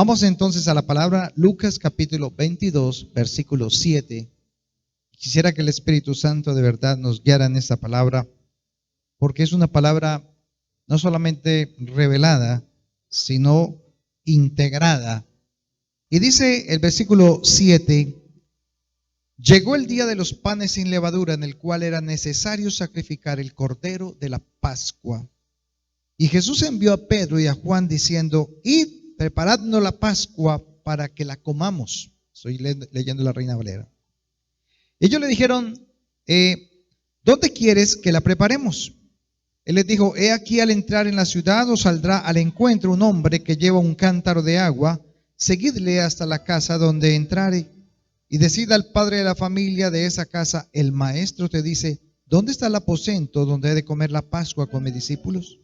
Vamos entonces a la palabra Lucas capítulo 22, versículo 7. Quisiera que el Espíritu Santo de verdad nos guiara en esta palabra, porque es una palabra no solamente revelada, sino integrada. Y dice el versículo 7, llegó el día de los panes sin levadura, en el cual era necesario sacrificar el cordero de la Pascua. Y Jesús envió a Pedro y a Juan diciendo, id, preparadnos la Pascua para que la comamos. Estoy leyendo la Reina Valera. Ellos le dijeron, ¿dónde quieres que la preparemos? Él les dijo, he aquí, al entrar en la ciudad os saldrá al encuentro un hombre que lleva un cántaro de agua, seguidle hasta la casa donde entrare, y decid al padre de la familia de esa casa, el maestro te dice, ¿dónde está el aposento donde he de comer la Pascua con mis discípulos?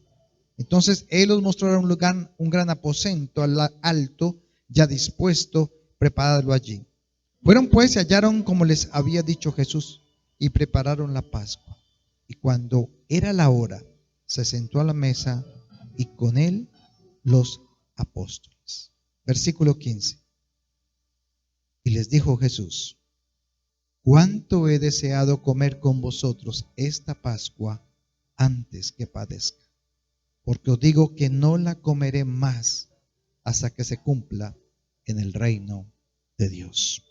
Entonces él os mostrará un gran aposento alto, ya dispuesto, preparadlo allí. Fueron pues y hallaron como les había dicho Jesús, y prepararon la Pascua. Y cuando era la hora, se sentó a la mesa, y con él los apóstoles. Versículo 15. Y les dijo Jesús, cuánto he deseado comer con vosotros esta Pascua antes que padezca. Porque os digo que no la comeré más hasta que se cumpla en el reino de Dios.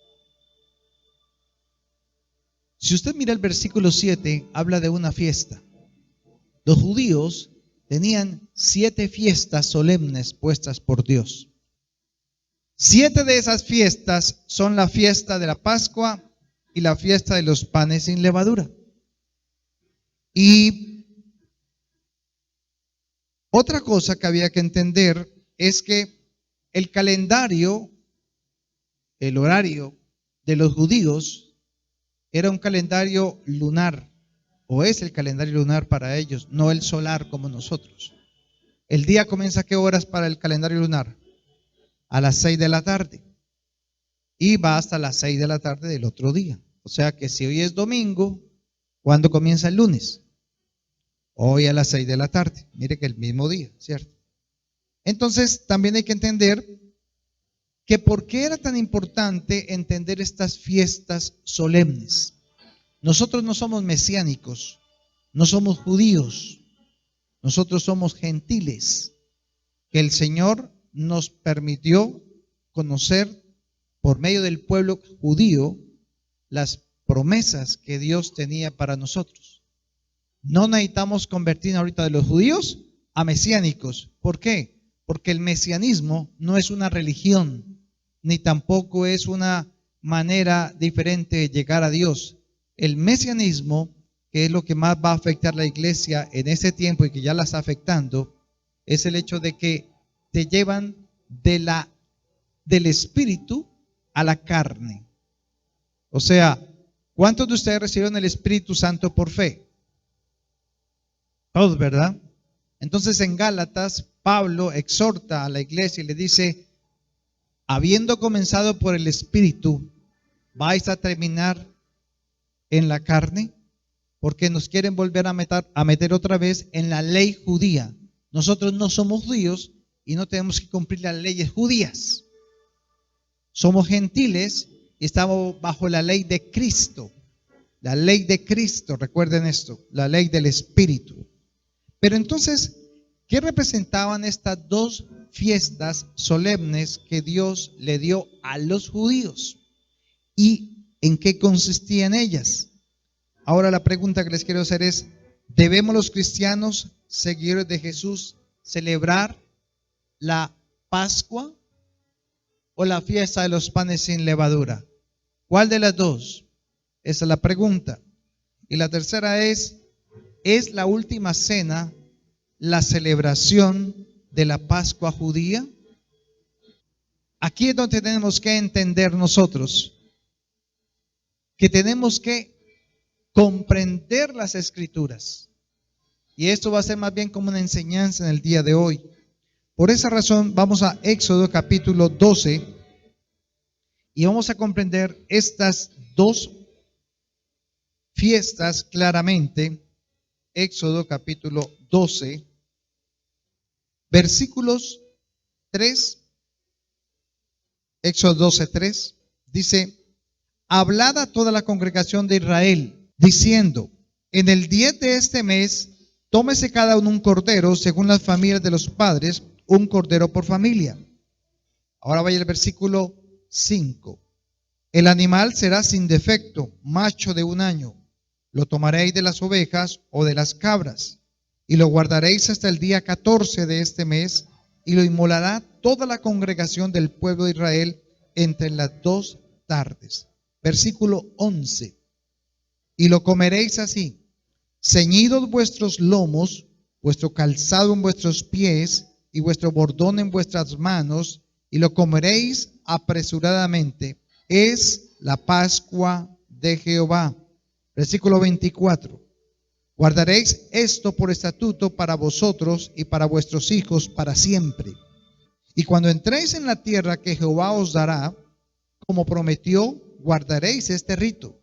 Si usted mira el versículo 7, habla de una fiesta. Los judíos tenían 7 fiestas solemnes puestas por Dios. 7 de esas fiestas son la fiesta de la Pascua y la fiesta de los panes sin levadura. Y otra cosa que había que entender es que el calendario, el horario de los judíos era un calendario lunar, o es el calendario lunar para ellos, no el solar como nosotros. El día comienza ¿a qué horas para el calendario lunar? A las 6 de la tarde y va hasta las 6 de la tarde del otro día. O sea que si hoy es domingo, ¿cuándo comienza el lunes? Hoy a las 6 de la tarde. Mire que el mismo día, ¿cierto? Entonces también hay que entender que por qué era tan importante entender estas fiestas solemnes. Nosotros no somos mesiánicos, no somos judíos, nosotros somos gentiles, que el Señor nos permitió conocer por medio del pueblo judío las promesas que Dios tenía para nosotros. No necesitamos convertir ahorita de los judíos a mesiánicos. ¿Por qué? Porque el mesianismo no es una religión, ni tampoco es una manera diferente de llegar a Dios. El mesianismo, que es lo que más va a afectar a la iglesia en ese tiempo y que ya la está afectando, es el hecho de que te llevan del espíritu a la carne. O sea, ¿cuántos de ustedes recibieron el Espíritu Santo por fe? Todos, ¿verdad? Entonces en Gálatas, Pablo exhorta a la iglesia y le dice, habiendo comenzado por el Espíritu, ¿vais a terminar en la carne? Porque nos quieren volver a meter otra vez en la ley judía. Nosotros no somos judíos y no tenemos que cumplir las leyes judías. Somos gentiles y estamos bajo la ley de Cristo. La ley de Cristo, recuerden esto, la ley del Espíritu. Pero entonces, ¿qué representaban estas dos fiestas solemnes que Dios le dio a los judíos? ¿Y en qué consistían ellas? Ahora la pregunta que les quiero hacer es, ¿debemos los cristianos, seguidores de Jesús, celebrar la Pascua o la fiesta de los panes sin levadura? ¿Cuál de las dos? Esa es la pregunta. Y la tercera ¿es la última cena la celebración de la Pascua judía? Aquí es donde tenemos que entender nosotros que tenemos que comprender las Escrituras. Y esto va a ser más bien como una enseñanza en el día de hoy. Por esa razón vamos a Éxodo capítulo 12 y vamos a comprender estas dos fiestas claramente. Éxodo capítulo 12, versículos 3 Éxodo 12:3, dice: hablad a toda la congregación de Israel, diciendo: en el 10 de este mes, tómese cada uno un cordero, según las familias de los padres, un cordero por familia. Ahora vaya al versículo 5. El animal será sin defecto, macho de 1 año. Lo tomaréis de las ovejas o de las cabras, y lo guardaréis hasta el día 14 de este mes, y lo inmolará toda la congregación del pueblo de Israel entre las 2 tardes. Versículo 11. Y lo comeréis así: ceñidos vuestros lomos, vuestro calzado en vuestros pies, y vuestro bordón en vuestras manos, y lo comeréis apresuradamente. Es la Pascua de Jehová. Versículo 24. Guardaréis esto por estatuto para vosotros y para vuestros hijos para siempre. Y cuando entréis en la tierra que Jehová os dará, como prometió, guardaréis este rito.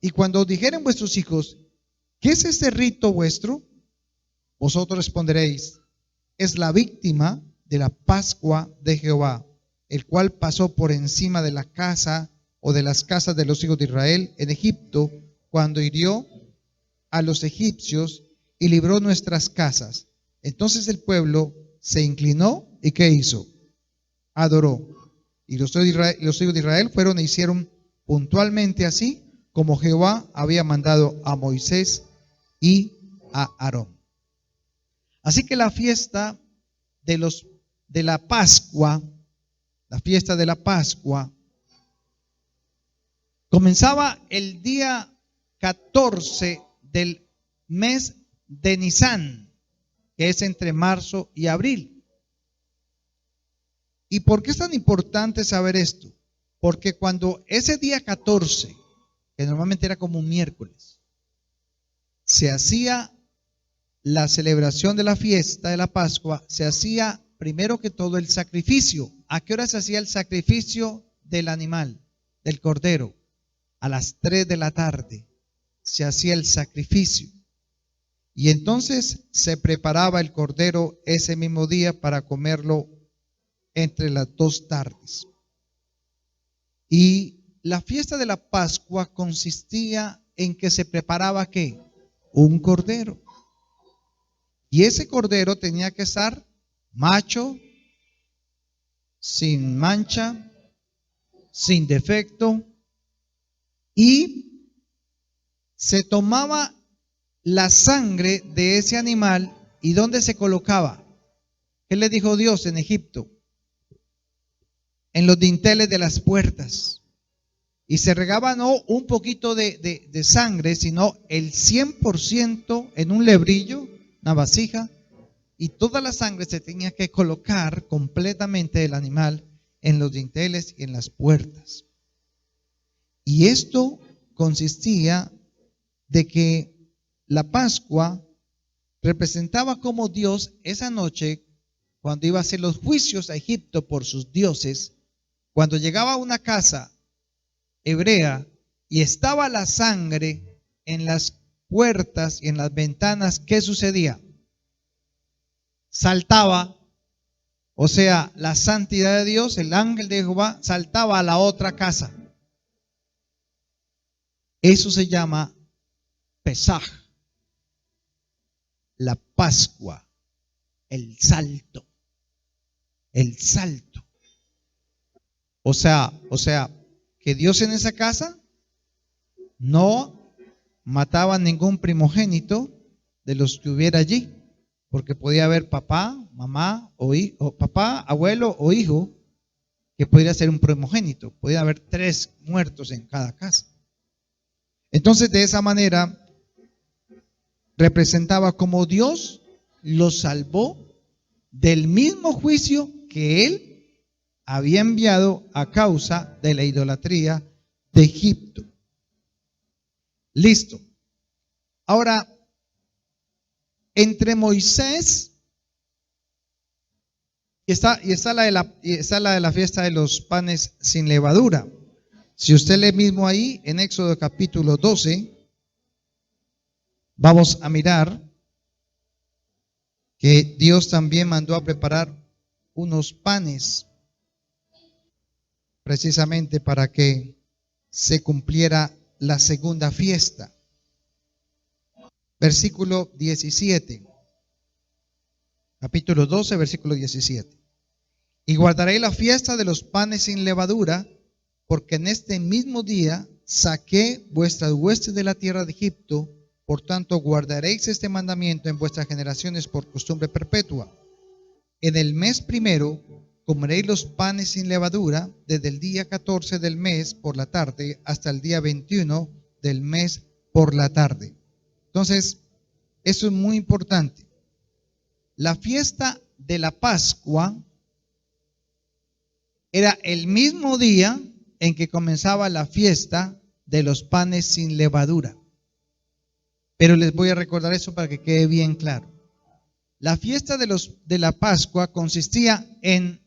Y cuando os dijeren vuestros hijos: ¿qué es este rito vuestro? Vosotros responderéis: es la víctima de la Pascua de Jehová, el cual pasó por encima de la casa o de las casas de los hijos de Israel en Egipto, cuando hirió a los egipcios y libró nuestras casas. Entonces el pueblo se inclinó y ¿qué hizo? Adoró. Y los hijos de Israel fueron e hicieron puntualmente así como Jehová había mandado a Moisés y a Aarón. Así que la fiesta de la Pascua, la fiesta de la Pascua, comenzaba el día 14 del mes de Nisán, que es entre marzo y abril. ¿Y por qué es tan importante saber esto? Porque cuando ese día 14, que normalmente era como un miércoles, se hacía la celebración de la fiesta de la Pascua, se hacía primero que todo el sacrificio. ¿A qué hora se hacía el sacrificio del animal, del cordero? A las 3 de la tarde se hacía el sacrificio. Y entonces se preparaba el cordero ese mismo día para comerlo entre las 2 tardes. Y la fiesta de la Pascua consistía en que se preparaba ¿qué? Un cordero. Y ese cordero tenía que estar macho, sin mancha, sin defecto, y se tomaba la sangre de ese animal. ¿Y dónde se colocaba? ¿Qué le dijo Dios en Egipto? En los dinteles de las puertas. Y se regaba no un poquito de sangre, sino el 100% en un lebrillo, una vasija, y toda la sangre se tenía que colocar completamente del animal en los dinteles y en las puertas. Y esto consistía de que la Pascua representaba como Dios esa noche, cuando iba a hacer los juicios a Egipto por sus dioses, cuando llegaba a una casa hebrea y estaba la sangre en las puertas y en las ventanas, ¿qué sucedía? Saltaba, o sea, la santidad de Dios, el ángel de Jehová, saltaba a la otra casa. Eso se llama Pesaj, la Pascua, el salto, el salto. O sea, que Dios en esa casa no mataba ningún primogénito de los que hubiera allí, porque podía haber papá, mamá o hijo, papá, abuelo o hijo que podría ser un primogénito. Podía haber 3 muertos en cada casa. Entonces, de esa manera representaba como Dios los salvó del mismo juicio que Él había enviado a causa de la idolatría de Egipto. Listo. Ahora, entre Moisés y está la de la fiesta de los panes sin levadura. Si usted lee mismo ahí en Éxodo capítulo 12, vamos a mirar que Dios también mandó a preparar unos panes. precisamente para que se cumpliera la segunda fiesta. Versículo 17. Capítulo 12, versículo 17. Y guardaré la fiesta de los panes sin levadura, porque en este mismo día saqué vuestras huestes de la tierra de Egipto. Por tanto, guardaréis este mandamiento en vuestras generaciones por costumbre perpetua. En el mes primero comeréis los panes sin levadura, desde el día 14 del mes por la tarde hasta el día 21 del mes por la tarde. Entonces, eso es muy importante. La fiesta de la Pascua era el mismo día en que comenzaba la fiesta de los panes sin levadura. Pero les voy a recordar eso para que quede bien claro. La fiesta de la Pascua consistía en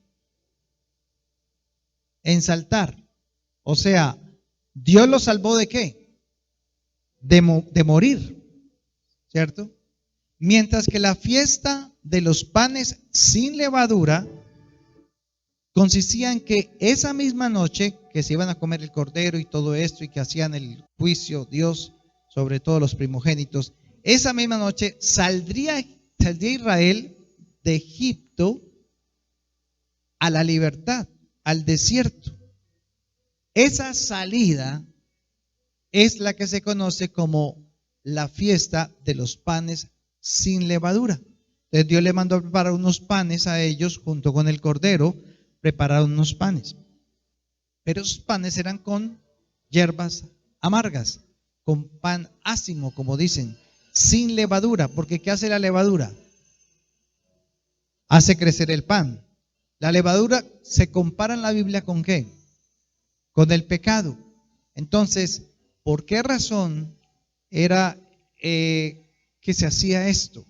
saltar. O sea, Dios los salvó ¿de qué? De morir, ¿cierto? Mientras que la fiesta de los panes sin levadura consistía en que esa misma noche que se iban a comer el cordero y todo esto y que hacían el juicio Dios sobre todos los primogénitos, esa misma noche saldría Israel de Egipto a la libertad, al desierto. Esa salida es la que se conoce como la fiesta de los panes sin levadura. Entonces Dios le mandó a preparar unos panes a ellos junto con el cordero, prepararon unos panes. Pero esos panes eran con hierbas amargas, con pan ácimo, como dicen, sin levadura, porque ¿qué hace la levadura? Hace crecer el pan. La levadura se compara en la Biblia ¿con qué? Con el pecado. Entonces, ¿por qué razón era que se hacía esto?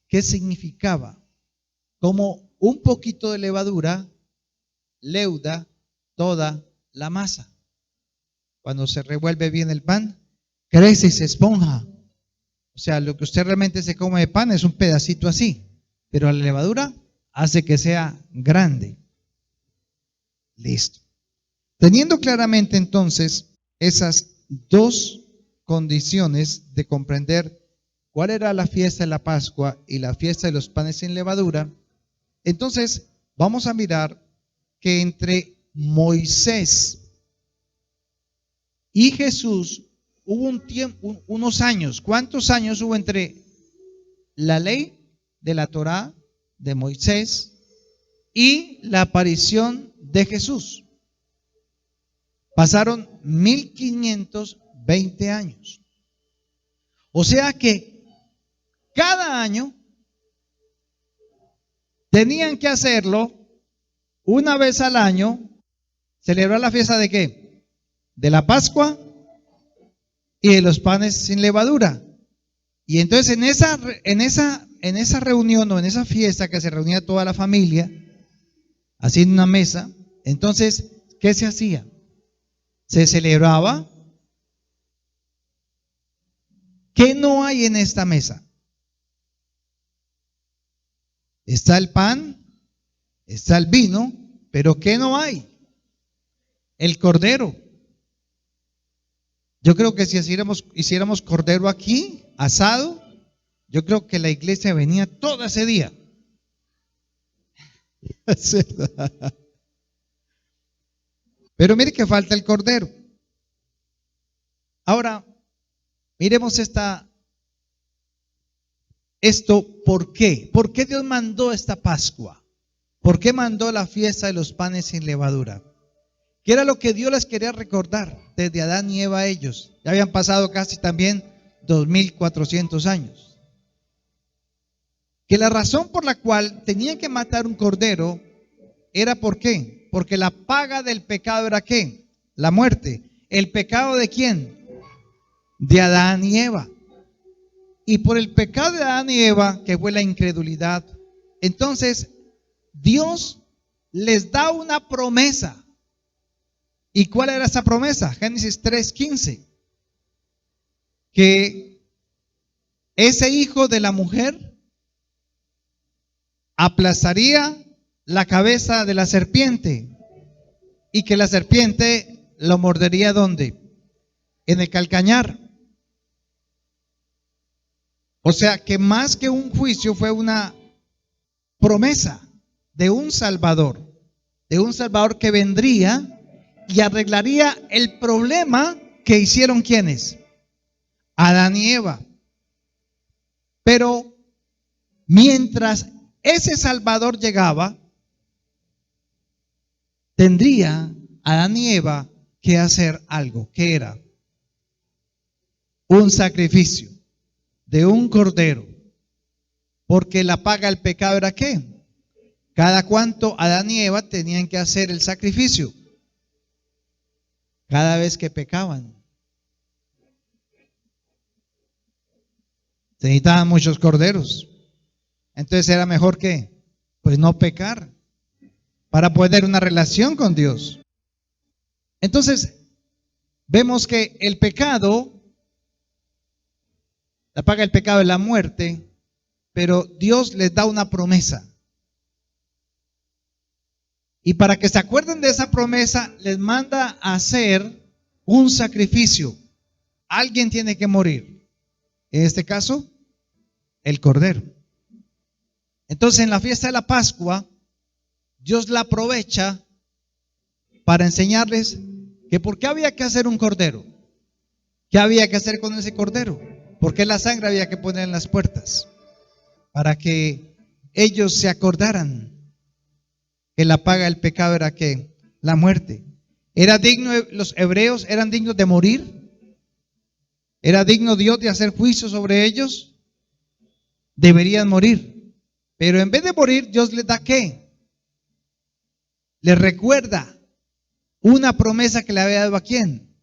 ¿Qué significaba? Como un poquito de levadura leuda toda la masa. Cuando se revuelve bien el pan, crece y se esponja. O sea, lo que usted realmente se come de pan es un pedacito así, pero la levadura hace que sea grande. Listo. Teniendo claramente entonces esas dos condiciones de comprender cuál era la fiesta de la Pascua y la fiesta de los panes sin levadura, entonces vamos a mirar que entre Moisés y Jesús hubo un tiempo, unos años. ¿Cuántos años hubo entre la ley de la Torá de Moisés y la aparición de Jesús? Pasaron 1520 años. O sea que cada año tenían que hacerlo una vez al año, celebrar la fiesta ¿de qué? De la Pascua y de los panes sin levadura. Y entonces en esa reunión o en esa fiesta que se reunía toda la familia, así en una mesa, entonces, ¿qué se hacía? Se celebraba. ¿Qué no hay en esta mesa? Está el pan, está el vino, pero ¿qué no hay? El cordero. Yo creo que si hiciéramos cordero aquí, asado, yo creo que la iglesia venía todo ese día. Pero mire que falta el cordero. Ahora, miremos ¿por qué? ¿Por qué Dios mandó esta Pascua? ¿Por qué mandó la fiesta de los panes sin levadura? ¿Qué era lo que Dios les quería recordar desde Adán y Eva a ellos? Ya habían pasado casi también 2400 años. Que la razón por la cual tenían que matar un cordero era ¿por qué? Porque la paga del pecado era ¿qué? La muerte. ¿El pecado de quién? De Adán y Eva. Y por el pecado de Adán y Eva, que fue la incredulidad, entonces Dios les da una promesa. ¿Y cuál era esa promesa? Génesis 3:15. Que ese hijo de la mujer aplastaría la cabeza de la serpiente y que la serpiente lo mordería ¿dónde? En el calcañar. O sea que más que un juicio fue una promesa de un Salvador que vendría y arreglaría el problema que hicieron ¿quiénes? Adán y Eva. Pero mientras ese Salvador llegaba, tendría Adán y Eva que hacer algo. ¿Qué era? Un sacrificio de un cordero. Porque la paga del pecado era ¿qué? Cada cuánto Adán y Eva tenían que hacer el sacrificio. Cada vez que pecaban. Se necesitaban muchos corderos. Entonces era mejor que, pues no pecar, para poder tener una relación con Dios. Entonces, vemos que el pecado, la paga del pecado es la muerte, pero Dios les da una promesa. Y para que se acuerden de esa promesa, les manda a hacer un sacrificio. Alguien tiene que morir. En este caso, el cordero. Entonces, en la fiesta de la Pascua, Dios la aprovecha para enseñarles que por qué había que hacer un cordero. ¿Qué había que hacer con ese cordero? ¿Por qué la sangre había que poner en las puertas? Para que ellos se acordaran que la paga del pecado era que la muerte. ¿Era digno, los hebreos eran dignos de morir? ¿Era digno Dios de hacer juicio sobre ellos? Deberían morir. Pero en vez de morir, Dios les da ¿qué? Les recuerda una promesa que le había dado ¿a quién?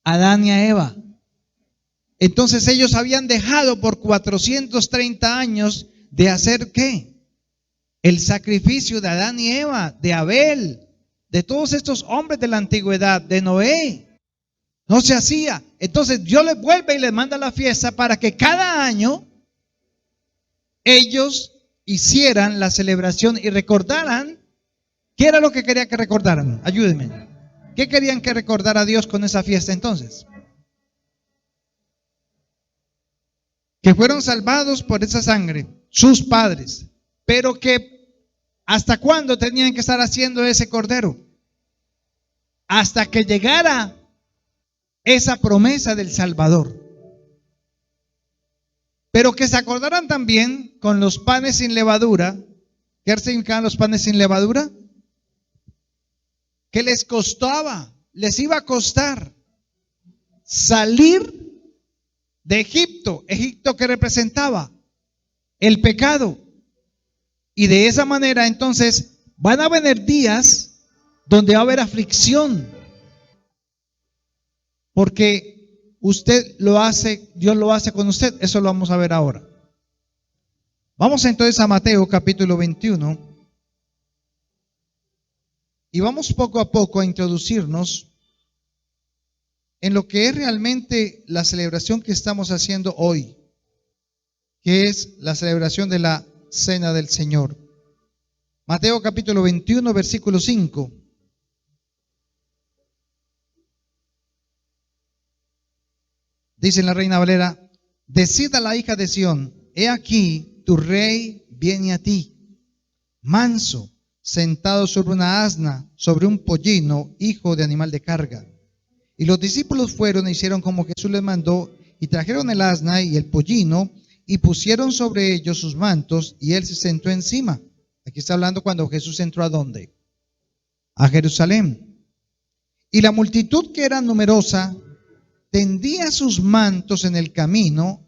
A Adán y a Eva. Entonces ellos habían dejado por 430 años de hacer ¿qué? El sacrificio de Adán y Eva, de Abel, de todos estos hombres de la antigüedad, de Noé. No se hacía. Entonces Dios les vuelve y les manda la fiesta para que cada año ellos hicieran la celebración y recordaran. ¿Qué era lo que quería que recordaran? Ayúdenme. ¿Qué querían que recordara Dios con esa fiesta entonces? Que fueron salvados por esa sangre, sus padres, pero que ¿hasta cuándo tenían que estar haciendo ese cordero? Hasta que llegara esa promesa del Salvador. Pero que se acordaran también con los panes sin levadura. ¿Qué significaban los panes sin levadura? Que les costaba, les iba a costar salir de Egipto. Egipto que representaba el pecado. Y de esa manera entonces van a venir días donde va a haber aflicción. Porque usted lo hace, Dios lo hace con usted. Eso lo vamos a ver ahora. Vamos entonces a Mateo capítulo 21. Y vamos poco a poco a introducirnos en lo que es realmente la celebración que estamos haciendo hoy, que es la celebración de la Cena del Señor. Mateo capítulo 21, versículo 5. Dice en la Reina Valera: decid a la hija de Sión, he aquí tu rey viene a ti, manso, sentado sobre una asna, sobre un pollino, hijo de animal de carga. Y los discípulos fueron e hicieron como Jesús les mandó, y trajeron el asna y el pollino, y pusieron sobre ellos sus mantos, y él se sentó encima. Aquí está hablando cuando Jesús entró ¿a dónde? A Jerusalén. Y la multitud, que era numerosa, tendía sus mantos en el camino,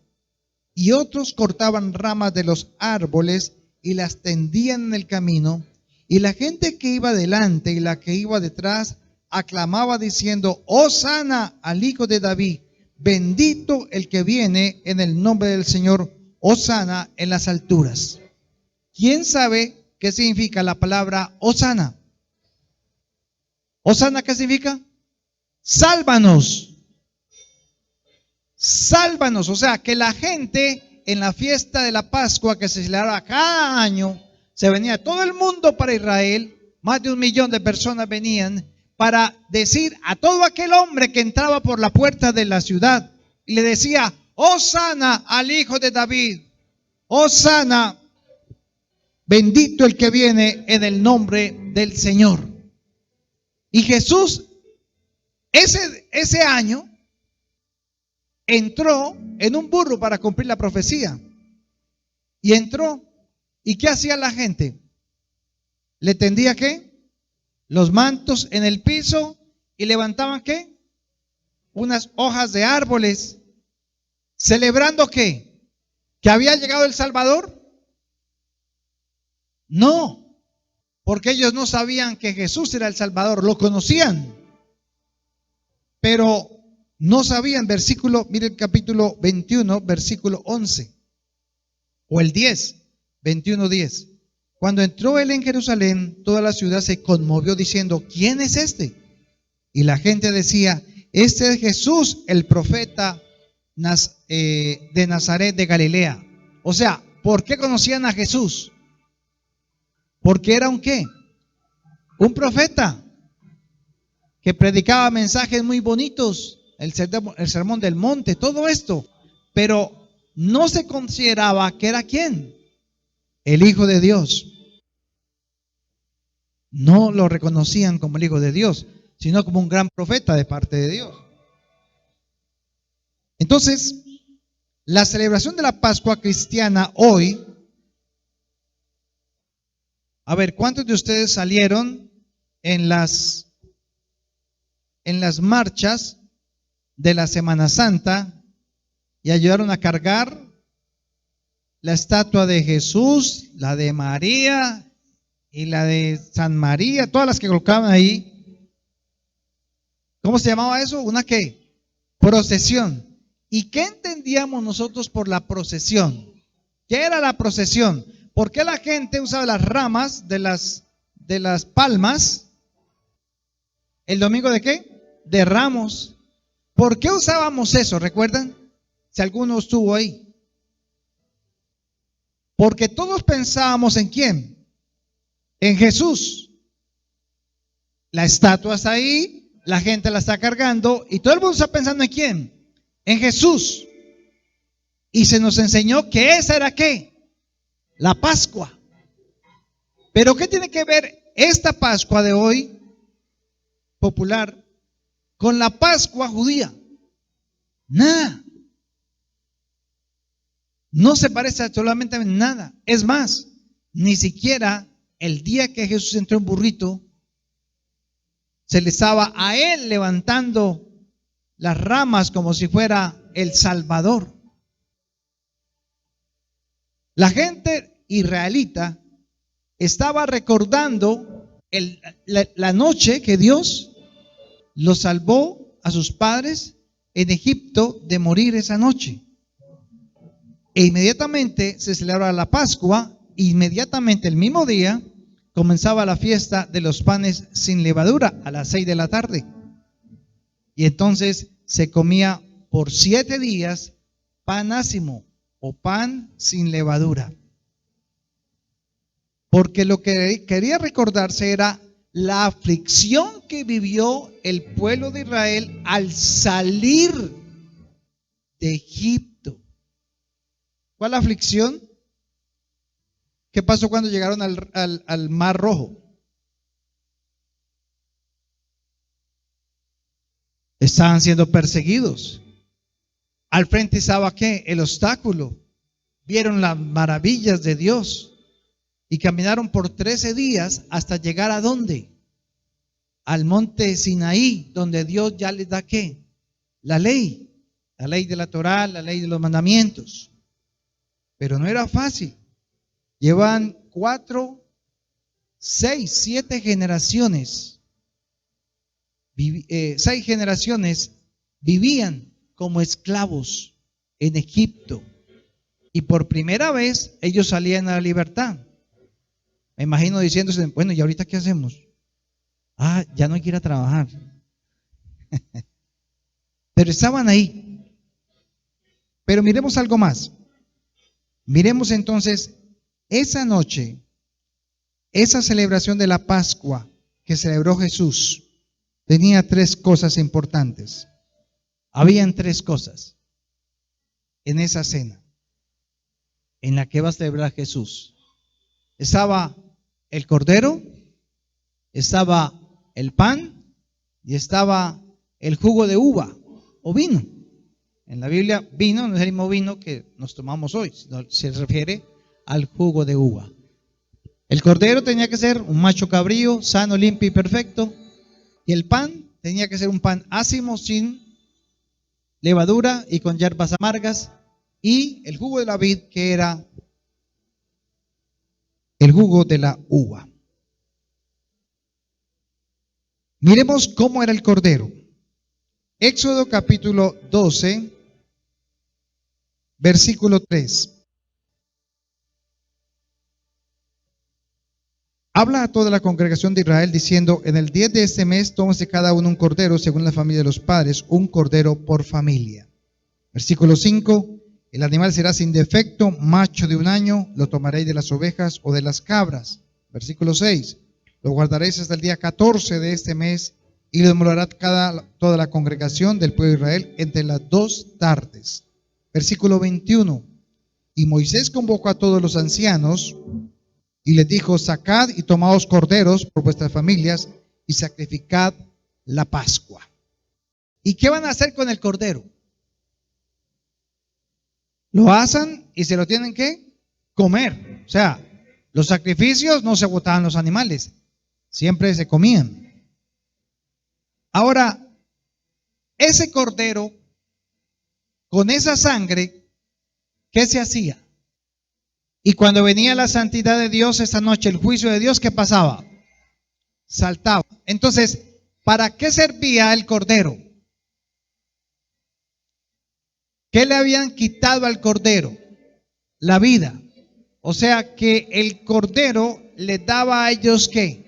y otros cortaban ramas de los árboles y las tendían en el camino. Y la gente que iba delante y la que iba detrás aclamaba diciendo: Hosana al Hijo de David, bendito el que viene en el nombre del Señor, Hosana en las alturas. ¿Quién sabe qué significa la palabra Hosana? ¿Hosana qué significa? Sálvanos. Sálvanos. O sea, que la gente en la fiesta de la Pascua que se celebraba cada año, se venía todo el mundo para Israel más de 1 millón de personas venían para decir a todo aquel hombre que entraba por la puerta de la ciudad y le decía: Hosana al hijo de David, Hosana, bendito el que viene en el nombre del Señor. Y Jesús ese año entró en un burro para cumplir la profecía. Y entró. ¿Y qué hacía la gente? ¿Le tendía qué? Los mantos en el piso y levantaban qué? Unas hojas de árboles. ¿Celebrando qué? ¿Que había llegado el Salvador? No, porque ellos no sabían que Jesús era el Salvador. Lo conocían, pero no sabían. Mire el capítulo 21, versículo 11. O el 10, 21:10. Cuando entró él en Jerusalén, toda la ciudad se conmovió diciendo: ¿quién es este? Y la gente decía: este es Jesús, el profeta de Nazaret de Galilea. O sea, ¿por qué conocían a Jesús? Porque era un ¿qué? Un profeta que predicaba mensajes muy bonitos, el sermón del monte, todo esto. Pero no se consideraba que era ¿quién? El Hijo de Dios. No lo reconocían como el Hijo de Dios, sino como un gran profeta de parte de Dios. Entonces, la celebración de la Pascua cristiana hoy, a ver, ¿cuántos de ustedes salieron en las marchas de la Semana Santa y ayudaron a cargar la estatua de Jesús, la de María y la de San María, todas las que colocaban ahí? ¿Cómo se llamaba eso? ¿Una qué? Procesión. ¿Y qué entendíamos nosotros por la procesión? ¿Qué era la procesión? ¿Por qué la gente usaba las ramas de las palmas el domingo de qué? De Ramos. ¿Por qué usábamos eso? ¿Recuerdan? Si alguno estuvo ahí. Porque todos pensábamos en ¿quién? En Jesús. La estatua está ahí, la gente la está cargando y todo el mundo está pensando en ¿quién? En Jesús. Y se nos enseñó que esa era ¿qué? La Pascua. Pero ¿qué tiene que ver esta Pascua de hoy, popular, con la Pascua judía? Nada. No se parece absolutamente a nada. Es más, ni siquiera el día que Jesús entró en burrito, se le estaba a él levantando las ramas como si fuera el Salvador. La gente israelita estaba recordando la noche que Dios los salvó a sus padres en Egipto de morir esa noche. E inmediatamente se celebraba la Pascua, inmediatamente el mismo día comenzaba la fiesta de los panes sin levadura a las 6 de la tarde. Y entonces se comía por 7 días pan ácimo o pan sin levadura. Porque lo que quería recordarse era la aflicción que vivió el pueblo de Israel al salir de Egipto. ¿Cuál aflicción? ¿Qué pasó cuando llegaron al Mar Rojo? Estaban siendo perseguidos. Al frente estaba ¿qué? El obstáculo. Vieron las maravillas de Dios y caminaron por 13 días hasta llegar ¿a dónde? Al monte Sinaí, donde Dios ya les da ¿qué? La ley de la Torá, la ley de los mandamientos. Pero no era fácil. Llevan 4, 6, 7 generaciones. 6 generaciones vivían como esclavos en Egipto. Y por primera vez ellos salían a la libertad. Me imagino diciéndose, bueno, ¿y ahorita qué hacemos? Ya no hay que ir a trabajar. Pero estaban ahí. Pero miremos algo más. Miremos entonces, esa noche Esa celebración de la Pascua que celebró Jesús tenía tres cosas importantes. Habían tres cosas en esa cena en la que va a celebrar Jesús. Estaba el cordero, estaba el pan y estaba el jugo de uva o vino. En la Biblia, vino no es el mismo vino que nos tomamos hoy, sino se refiere al jugo de uva. El cordero tenía que ser un macho cabrío, sano, limpio y perfecto. Y el pan tenía que ser un pan ácimo, sin levadura y con hierbas amargas. Y el jugo de la vid, que era el jugo de la uva. Miremos cómo era el cordero. Éxodo capítulo 12, versículo 3. Habla a toda la congregación de Israel diciendo: en el 10 de este mes tómese cada uno un cordero según la familia de los padres, un cordero por familia. Versículo 5. El animal será sin defecto, macho de un año, lo tomaréis de las ovejas o de las cabras. Versículo 6. Lo guardaréis hasta el día 14 de este mes y lo demolerá toda la congregación del pueblo de Israel entre las 2 tardes. Versículo 21. Y Moisés convocó a todos los ancianos y les dijo: sacad y tomaos corderos por vuestras familias y sacrificad la Pascua. ¿Y qué van a hacer con el cordero? Lo asan y se lo tienen que comer. O sea, los sacrificios no se botaban los animales, siempre se comían. Ahora, ese cordero, con esa sangre, ¿qué se hacía? Y cuando venía la santidad de Dios esa noche, el juicio de Dios, ¿qué pasaba? Saltaba. Entonces, ¿para qué servía el cordero? ¿Qué le habían quitado al cordero? La vida. O sea que el cordero les daba a ellos ¿qué?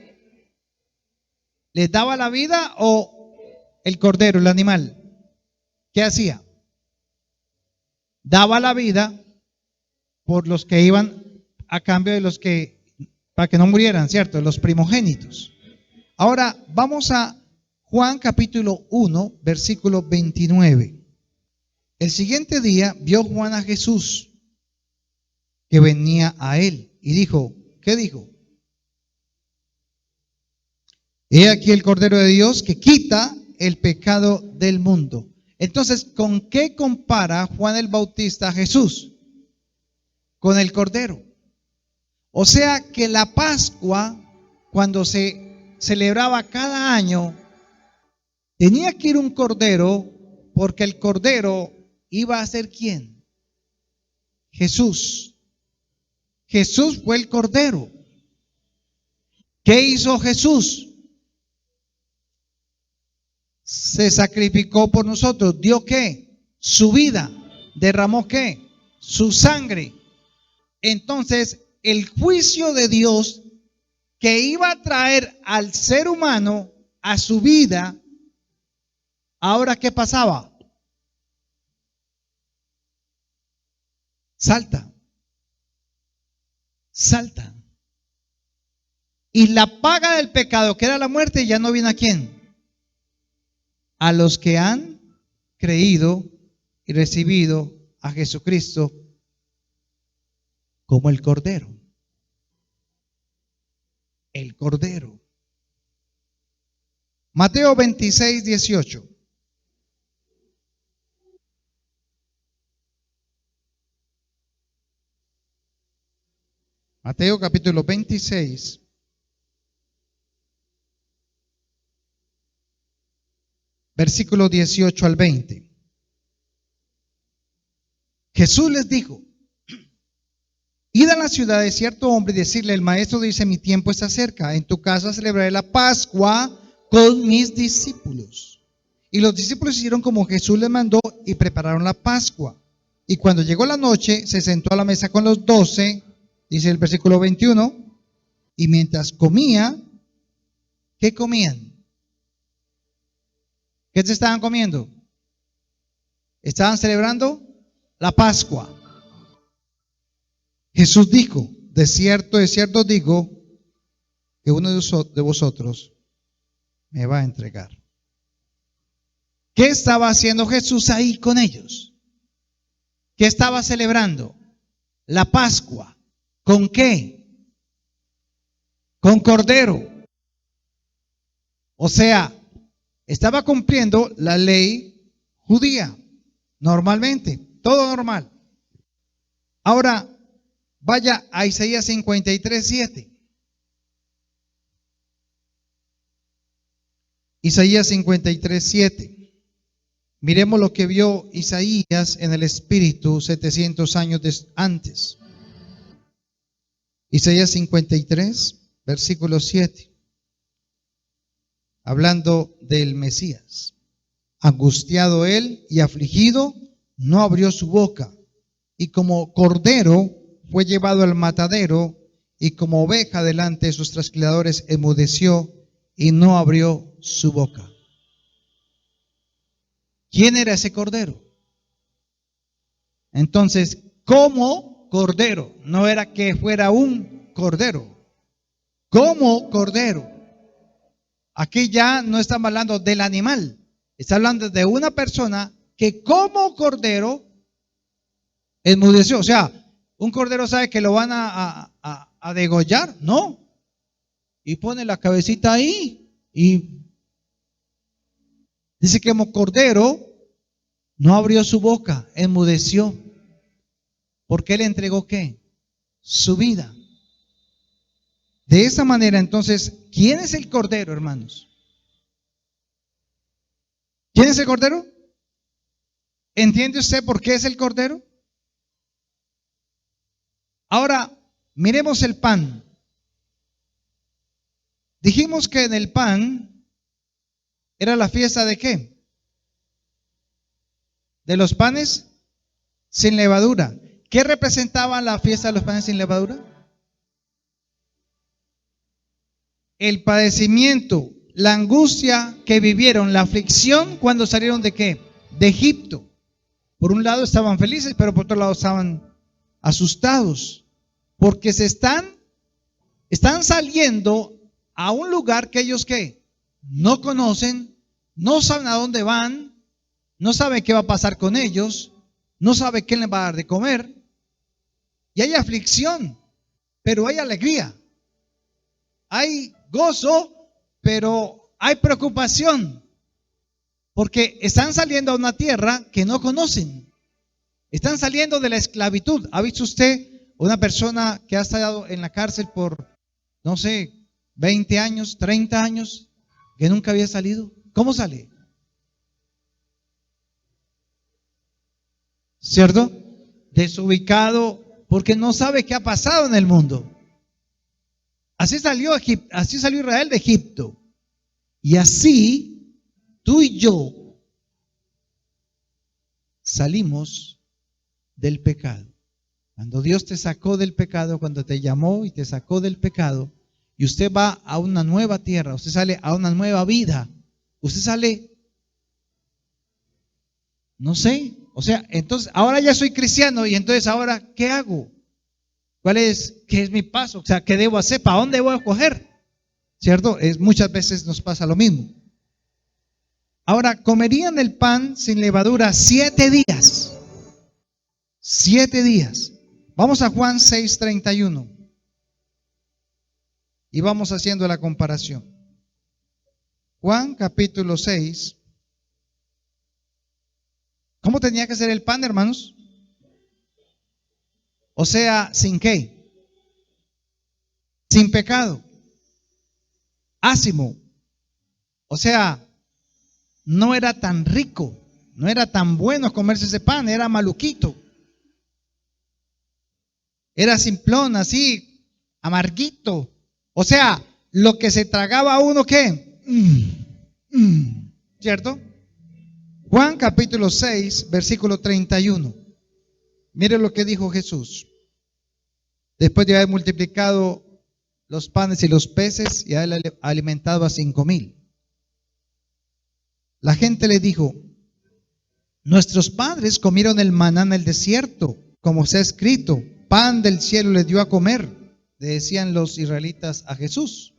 ¿Les daba la vida o el cordero, el animal? ¿Qué hacía? Daba la vida por los que iban a cambio de los que, para que no murieran, ¿cierto? Los primogénitos. Ahora vamos a Juan capítulo 1, versículo 29. El siguiente día vio Juan a Jesús que venía a él y dijo, ¿qué dijo? He aquí el Cordero de Dios que quita el pecado del mundo. Entonces, ¿con qué compara Juan el Bautista a Jesús? Con el Cordero. O sea que la Pascua, cuando se celebraba cada año, tenía que ir un Cordero, porque el Cordero iba a ser ¿quién? Jesús. Jesús fue el Cordero. ¿Qué hizo Jesús? Se sacrificó por nosotros. ¿Dio qué? Su vida. ¿Derramó qué? Su sangre. Entonces, el juicio de Dios que iba a traer al ser humano a su vida, ahora ¿qué pasaba? Salta. Y la paga del pecado, que era la muerte, ya no viene a quién. A los que han creído y recibido a Jesucristo como el Cordero. El Cordero. Mateo 26, 18. Mateo capítulo 26. Versículo 18 al 20. Jesús les dijo: id a la ciudad de cierto hombre y decirle: el maestro dice, mi tiempo está cerca, en tu casa celebraré la Pascua con mis discípulos. Y los discípulos hicieron como Jesús les mandó y prepararon la Pascua. Y cuando llegó la noche, se sentó a la mesa con los 12, dice el versículo 21, y mientras comía, ¿qué comían? ¿Qué se estaban comiendo? Estaban celebrando la Pascua. Jesús dijo: de cierto digo, que uno de vosotros me va a entregar. ¿Qué estaba haciendo Jesús ahí con ellos? ¿Qué estaba celebrando? La Pascua. ¿Con qué? Con cordero. O sea, estaba cumpliendo la ley judía, normalmente, todo normal. Ahora, vaya a Isaías 53:7. Isaías 53:7. Miremos lo que vio Isaías en el Espíritu 700 años antes. Isaías 53, versículo 7. Hablando del Mesías. Angustiado él y afligido, no abrió su boca. Y como cordero fue llevado al matadero, y como oveja delante de sus trasquiladores enmudeció y no abrió su boca. ¿Quién era ese cordero? Entonces, como cordero, no era que fuera un cordero, como cordero. Aquí ya no estamos hablando del animal, está hablando de una persona que como cordero enmudeció. O sea, un cordero sabe que lo van a degollar, ¿no? Y pone la cabecita ahí y dice que como cordero no abrió su boca, enmudeció. Porque él entregó ¿qué? Su vida. De esa manera, entonces, ¿quién es el cordero, hermanos? ¿Quién es el cordero? ¿Entiende usted por qué es el cordero? Ahora, miremos el pan. Dijimos que en el pan era la fiesta de ¿qué? De los panes sin levadura. ¿Qué representaba la fiesta de los panes sin levadura? El padecimiento, la angustia que vivieron, la aflicción cuando salieron de ¿qué? De Egipto. Por un lado estaban felices, pero por otro lado estaban asustados, porque están saliendo a un lugar que ellos ¿qué? No conocen, no saben a dónde van, no saben qué va a pasar con ellos, no saben quién les va a dar de comer, y hay aflicción, pero hay alegría, hay gozo, pero hay preocupación, porque están saliendo a una tierra que no conocen, están saliendo de la esclavitud. ¿Ha visto usted una persona que ha estado en la cárcel por, no sé, 20 años, 30 años, que nunca había salido? ¿Cómo sale? ¿Cierto? Desubicado, porque no sabe qué ha pasado en el mundo. Así salió Israel de Egipto. Y así tú y yo salimos del pecado. Cuando Dios te sacó del pecado, cuando te llamó y te sacó del pecado, y usted va a una nueva tierra, usted sale a una nueva vida, usted sale, no sé, o sea, entonces ahora ya soy cristiano y entonces ahora, ¿qué hago? ¿Qué es mi paso? O sea, ¿qué debo hacer? ¿Para dónde voy a coger? ¿Cierto? Muchas veces nos pasa lo mismo. Ahora, comerían el pan sin levadura 7 días. 7 días. Vamos a Juan 6:31. Y vamos haciendo la comparación. Juan capítulo 6. ¿Cómo tenía que ser el pan, hermanos? O sea, ¿sin qué? Sin pecado. Ácimo. O sea, no era tan rico, no era tan bueno comerse ese pan, era maluquito. Era simplón, así, amarguito. O sea, lo que se tragaba uno, ¿qué? ¿Cierto? Juan capítulo 6, versículo 31. Mire lo que dijo Jesús. Después de haber multiplicado los panes y los peces y haber alimentado a 5,000. La gente le dijo: nuestros padres comieron el maná en el desierto, como se ha escrito, pan del cielo les dio a comer, le decían los israelitas a Jesús.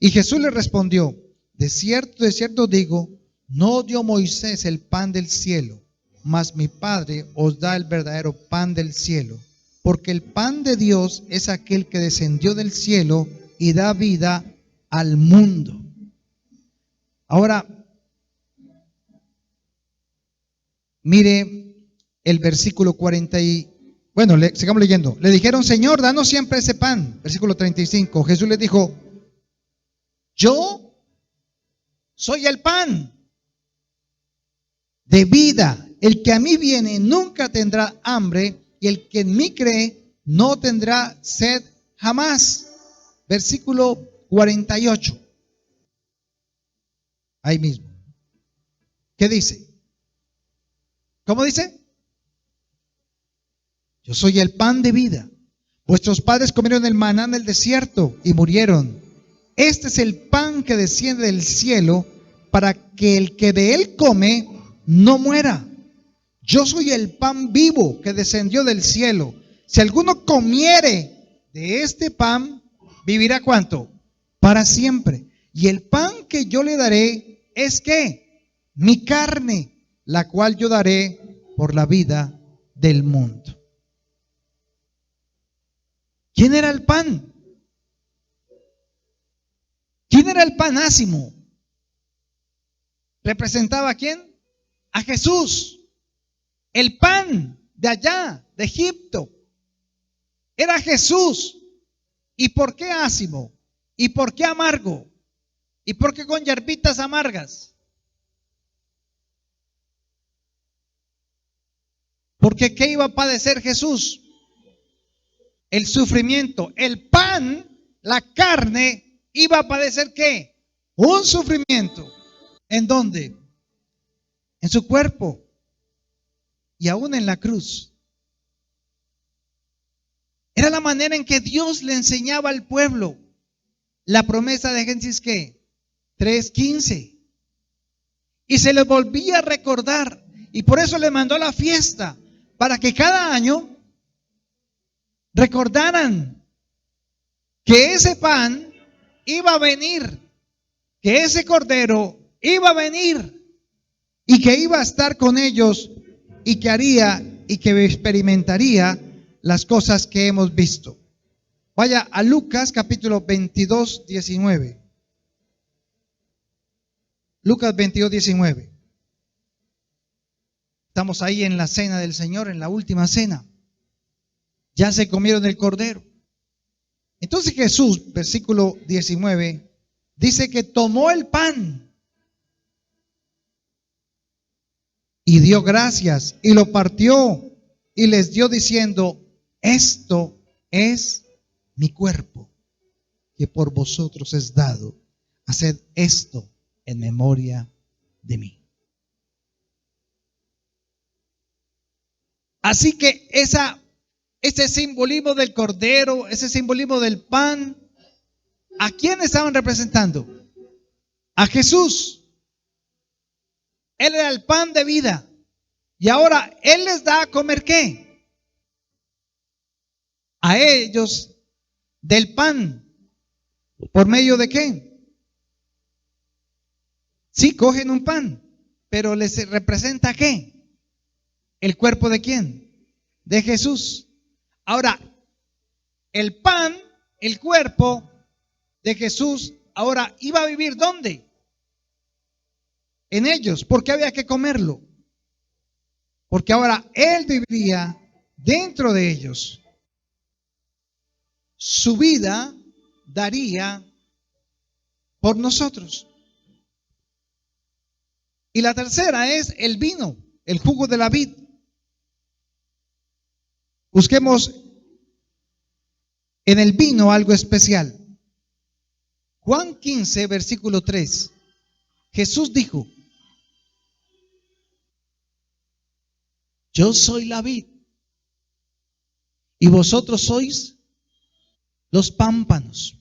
Y Jesús le respondió, de cierto digo, no dio Moisés el pan del cielo, mas mi Padre os da el verdadero pan del cielo. Porque el pan de Dios es aquel que descendió del cielo y da vida al mundo. Ahora, mire el versículo 40 bueno, sigamos leyendo. Le dijeron, Señor, danos siempre ese pan. Versículo 35. Jesús les dijo, yo soy el pan de vida. El que a mí viene nunca tendrá hambre, y el que en mí cree no tendrá sed jamás. Versículo 48. Ahí mismo. ¿Qué dice? ¿Cómo dice? Yo soy el pan de vida. Vuestros padres comieron el maná en el desierto y murieron. Este es el pan que desciende del cielo para que el que de él come no muera. Yo soy el pan vivo que descendió del cielo. Si alguno comiere de este pan, vivirá ¿cuánto? Para siempre. Y el pan que yo le daré es ¿qué? Mi carne, la cual yo daré por la vida del mundo. ¿Quién era el pan? ¿Quién era el panásimo? ¿Representaba a quién? A Jesús. El pan de allá, de Egipto, era Jesús. ¿Y por qué ácimo? ¿Y por qué amargo? ¿Y por qué con hierbitas amargas? Porque ¿qué iba a padecer Jesús? El sufrimiento. El pan, la carne, iba a padecer ¿qué? Un sufrimiento. ¿En dónde? En su cuerpo. Y aún en la cruz. Era la manera en que Dios le enseñaba al pueblo la promesa de Génesis ¿qué? 3:15. Y se les volvía a recordar. Y por eso le mandó la fiesta. Para que cada año recordaran que ese pan iba a venir. Que ese cordero iba a venir. Y que iba a estar con ellos. Y que haría y que experimentaría las cosas que hemos visto. Vaya a Lucas capítulo 22, 19. Lucas 22, 19. Estamos ahí en la cena del Señor, en la última cena. Ya se comieron el cordero. Entonces Jesús, versículo 19, dice que tomó el pan y dio gracias y lo partió y les dio diciendo, esto es mi cuerpo que por vosotros es dado. Haced esto en memoria de mí. Así que ese simbolismo del cordero, ese simbolismo del pan, ¿a quién estaban representando? A Jesús. Él era el pan de vida. Y ahora Él les da a comer ¿qué? A ellos del pan. ¿Por medio de qué? Sí, cogen un pan, pero les representa ¿qué? ¿El cuerpo de quién? De Jesús. Ahora, el pan, el cuerpo de Jesús, ahora iba a vivir ¿dónde? En ellos. ¿Por qué había que comerlo? Porque ahora Él viviría dentro de ellos. Su vida daría por nosotros. Y la tercera es el vino, el jugo de la vid. Busquemos en el vino algo especial. Juan 15, versículo 3. Jesús dijo, yo soy la vid y vosotros sois los pámpanos.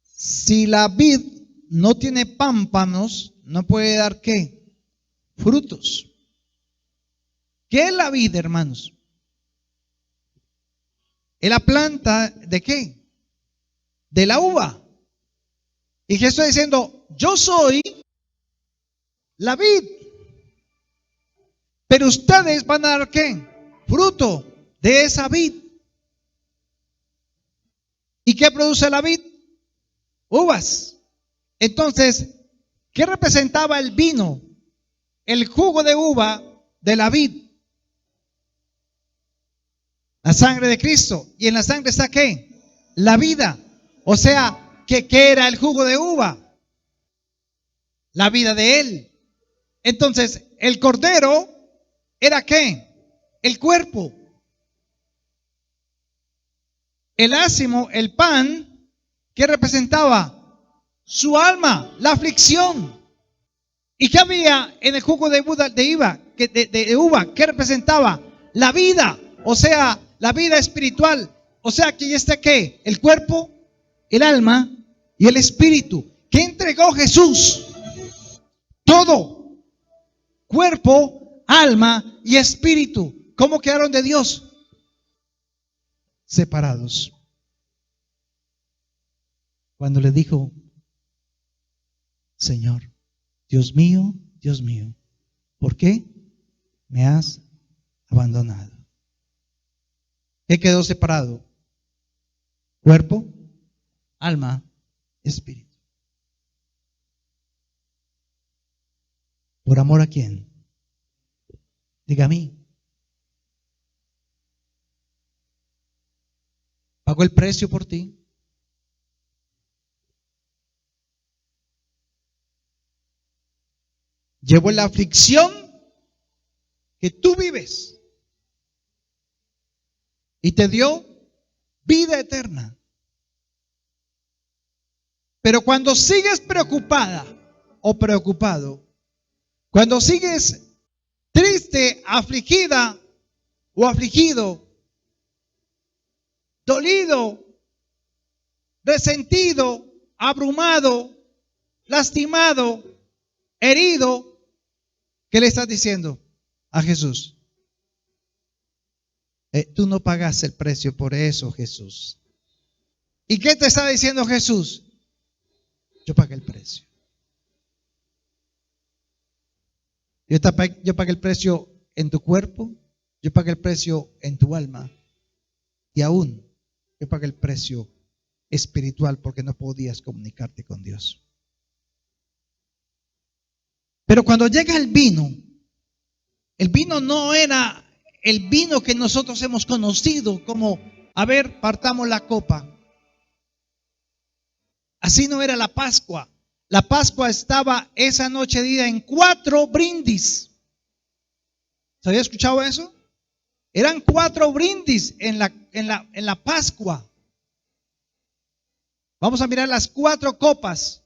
Si la vid no tiene pámpanos, no puede dar ¿qué? Frutos. ¿Qué es la vid, hermanos? es la planta ¿de qué? De la uva. Y Jesús está diciendo, yo soy la vid. Pero ustedes van a dar ¿qué? Fruto de esa vid. ¿Y qué produce la vid? Uvas. Entonces, ¿qué representaba el vino? El jugo de uva de la vid. La sangre de Cristo. ¿Y en la sangre está qué? La vida. O sea, ¿qué era el jugo de uva? La vida de Él. Entonces, el cordero ¿era qué? El cuerpo. El ácimo, el pan, ¿qué representaba? Su alma, la aflicción. ¿Y qué había en el jugo de uva, de uva? ¿Qué representaba? La vida, o sea, la vida espiritual. O sea, que ya está ¿qué? El cuerpo, el alma y el espíritu. ¿Qué entregó Jesús? Todo. Cuerpo, alma y espíritu. ¿Cómo quedaron de Dios? Separados. Cuando le dijo, Señor, Dios mío, ¿por qué me has abandonado? ¿Qué quedó separado? Cuerpo, alma, espíritu. ¿Por amor a quién? Diga a mí. ¿Pagó el precio por ti? Llevó la aflicción que tú vives y te dio vida eterna. Pero cuando sigues preocupada o preocupado, cuando sigues triste, afligida o afligido, dolido, resentido, abrumado, lastimado, herido, ¿qué le estás diciendo a Jesús? Tú no pagaste el precio por eso, Jesús. ¿Y qué te está diciendo Jesús? Yo pagué el precio. Yo pagué el precio en tu cuerpo, yo pagué el precio en tu alma y aún yo pagué el precio espiritual porque no podías comunicarte con Dios. Pero cuando llega el vino no era el vino que nosotros hemos conocido como, a ver, partamos la copa. Así no era la Pascua. La Pascua estaba esa noche día en 4 brindis. ¿Se había escuchado eso? Eran 4 brindis en la Pascua. Vamos a mirar las 4 copas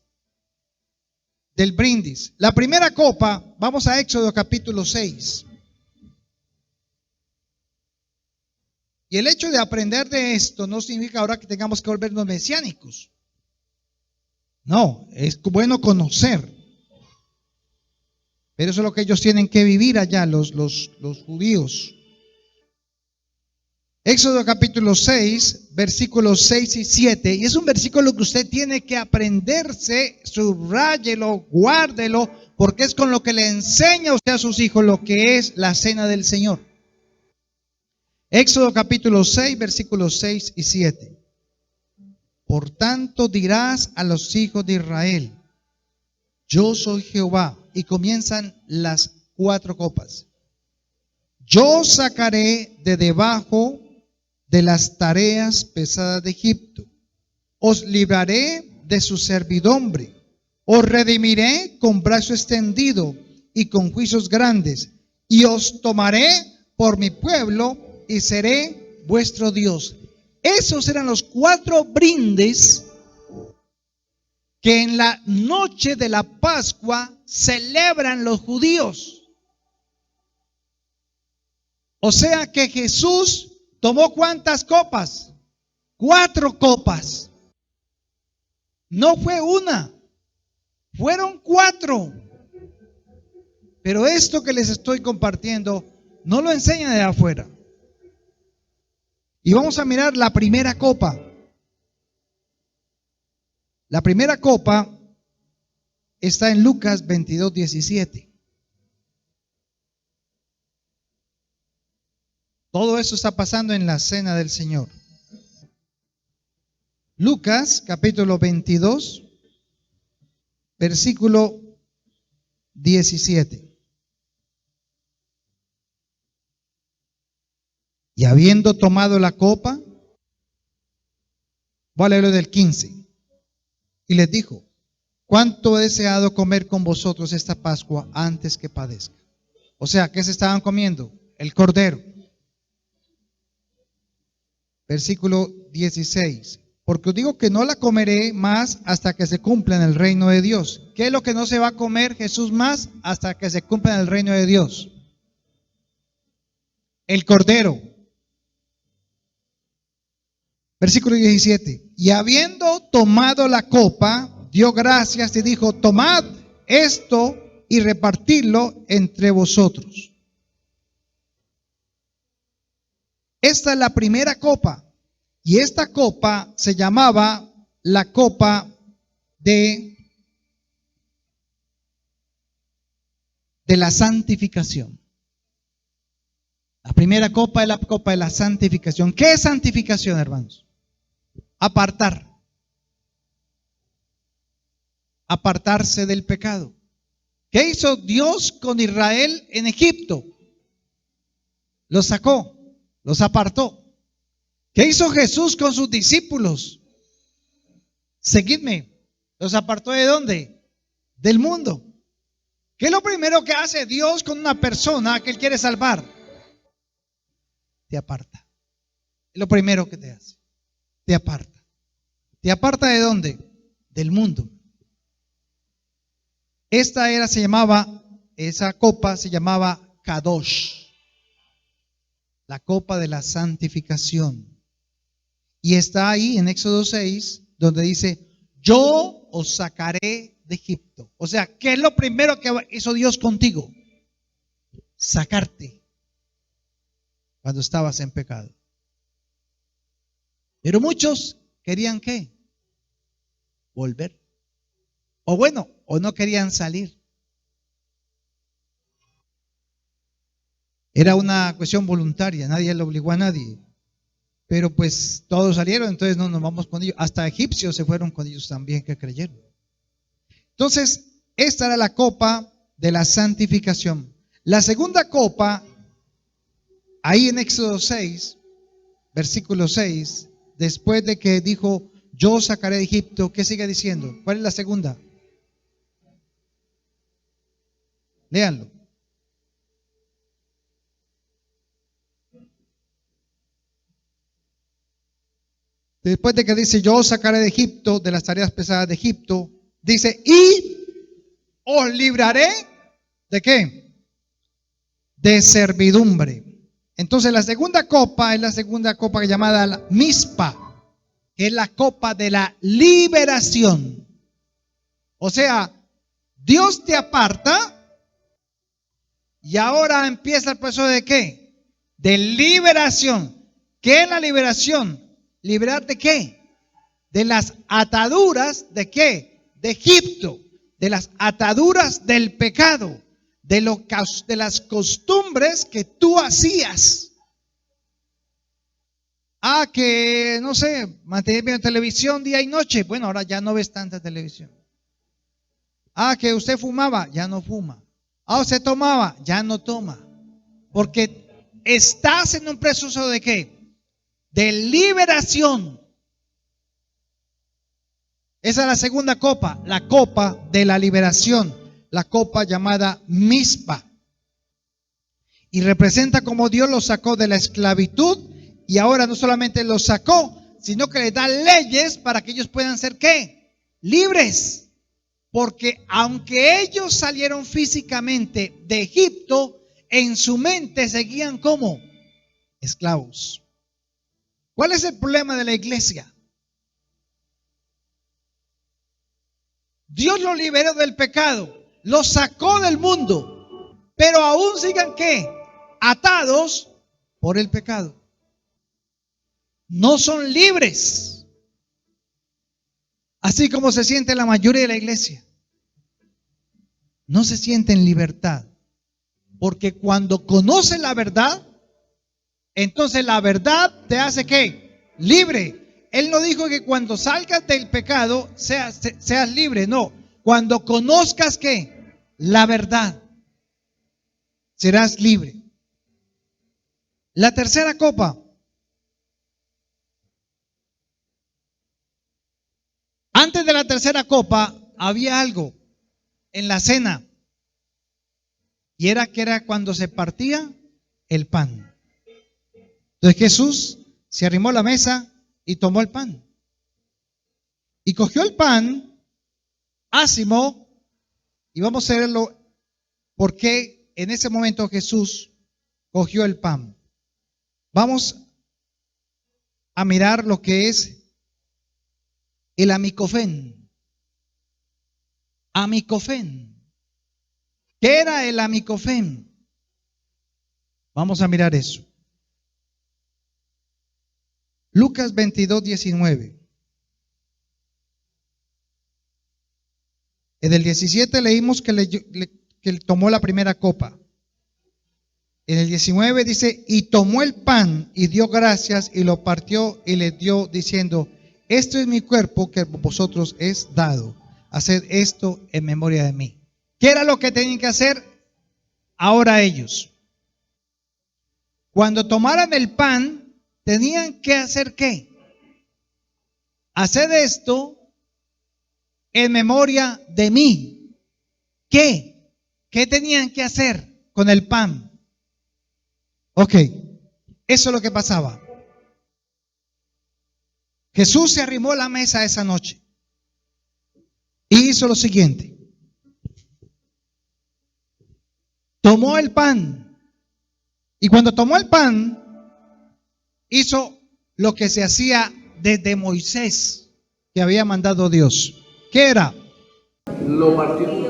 del brindis. La primera copa, vamos a Éxodo capítulo 6. Y el hecho de aprender de esto no significa ahora que tengamos que volvernos mesiánicos. No, es bueno conocer. Pero eso es lo que ellos tienen que vivir allá, los judíos. Éxodo capítulo 6, versículos 6 y 7. Y es un versículo que usted tiene que aprenderse, subráyelo, guárdelo, porque es con lo que le enseña usted a sus hijos lo que es la cena del Señor. Éxodo capítulo 6, versículos 6 y 7. Por tanto dirás a los hijos de Israel, yo soy Jehová. Y comienzan las 4 copas. Yo sacaré de debajo de las tareas pesadas de Egipto. Os libraré de su servidumbre. Os redimiré con brazo extendido y con juicios grandes. Y os tomaré por mi pueblo y seré vuestro Dios. Esos eran los 4 brindis que en la noche de la Pascua celebran los judíos. O sea que Jesús tomó ¿cuántas copas? 4 copas. No fue una, fueron 4. Pero esto que les estoy compartiendo no lo enseñan de afuera. Y vamos a mirar la primera copa. La primera copa está en Lucas 22:17. Todo eso está pasando en la cena del Señor. Lucas capítulo 22, versículo 17. Y habiendo tomado la copa, voy a leerlo del 15. Y les dijo: cuánto he deseado comer con vosotros esta Pascua antes que padezca. O sea, ¿qué se estaban comiendo? El cordero. Versículo 16. Porque os digo que no la comeré más hasta que se cumpla en el reino de Dios. ¿Qué es lo que no se va a comer Jesús más hasta que se cumpla en el reino de Dios? El cordero. Versículo 17. Y habiendo tomado la copa, dio gracias y dijo: tomad esto y repartidlo entre vosotros. Esta es la primera copa. Y esta copa se llamaba la copa de la santificación. La primera copa es la copa de la santificación. ¿Qué es santificación, hermanos? Apartar. Apartarse del pecado. ¿Qué hizo Dios con Israel en Egipto? Los sacó, los apartó. ¿Qué hizo Jesús con sus discípulos? Seguidme. ¿Los apartó de dónde? Del mundo. ¿Qué es lo primero que hace Dios con una persona que Él quiere salvar? Te aparta. Es lo primero que te hace. Te aparta. ¿Te aparta de dónde? Del mundo. Esa copa se llamaba Kadosh. La copa de la santificación. Y está ahí en Éxodo 6, donde dice: yo os sacaré de Egipto. O sea, ¿qué es lo primero que hizo Dios contigo? Sacarte cuando estabas en pecado. Pero muchos querían ¿qué? Volver. O bueno, o no querían salir. Era una cuestión voluntaria, nadie le obligó a nadie. Pero pues todos salieron, entonces no nos vamos con ellos. Hasta egipcios se fueron con ellos también, que creyeron. Entonces, esta era la copa de la santificación. La segunda copa, ahí en Éxodo 6, versículo 6, después de que dijo: yo os sacaré de Egipto, ¿qué sigue diciendo? ¿Cuál es la segunda? Léanlo. Después de que dice: yo os sacaré de Egipto, de las tareas pesadas de Egipto, dice: y os libraré ¿de qué? De servidumbre. Entonces la segunda copa es la segunda copa llamada la Mispa, que es la copa de la liberación. O sea, Dios te aparta y ahora empieza el proceso de ¿qué? De liberación. ¿Qué es la liberación? ¿Liberar de qué? De las ataduras ¿de qué? De Egipto, de las ataduras del pecado, de las costumbres que tú hacías. Que no sé, mantener viendo televisión día y noche. Bueno, ahora ya no ves tanta televisión. Que usted fumaba, ya no fuma. Usted tomaba, ya no toma. Porque estás en un proceso ¿de qué? De liberación. Esa es la segunda copa, la copa de la liberación, la copa llamada Mispa. Y representa como Dios los sacó de la esclavitud y ahora no solamente los sacó, sino que les da leyes para que ellos puedan ser ¿qué? Libres. Porque aunque ellos salieron físicamente de Egipto, en su mente seguían como esclavos. ¿Cuál es el problema de la iglesia? Dios los liberó del pecado, los sacó del mundo, pero aún sigan ¿qué? Atados por el pecado. no son libres, así como se siente la mayoría de la iglesia. No se siente en libertad, porque cuando conoces la verdad, entonces la verdad te hace ¿qué? Libre. Él no dijo que cuando salgas del pecado seas libre, no. Cuando conozcas ¿qué? La verdad, serás libre. La tercera copa. Antes de la tercera copa había algo en la cena, y era cuando se partía el pan. Entonces Jesús se arrimó a la mesa y tomó el pan. Y cogió el pan, ácimo, y vamos a verlo por qué en ese momento Jesús cogió el pan. Vamos a mirar lo que es el amicofén. Amicofén. ¿Qué era el amicofén? Vamos a mirar eso. Lucas 22:19. En el 17 leímos que él tomó la primera copa. En el 19 dice, y tomó el pan y dio gracias y lo partió y le dio diciendo, esto es mi cuerpo que por vosotros es dado. Haced esto en memoria de mí. ¿Qué era lo que tenían que hacer ahora ellos? Cuando tomaran el pan, tenían que hacer ¿qué? Haced esto en memoria de mí. ¿Qué? ¿Qué tenían que hacer con el pan? Ok, eso es lo que pasaba. Jesús se arrimó a la mesa esa noche y hizo lo siguiente. Tomó el pan y cuando tomó el pan, hizo lo que se hacía desde Moisés, que había mandado Dios. ¿Qué era? Lo partió.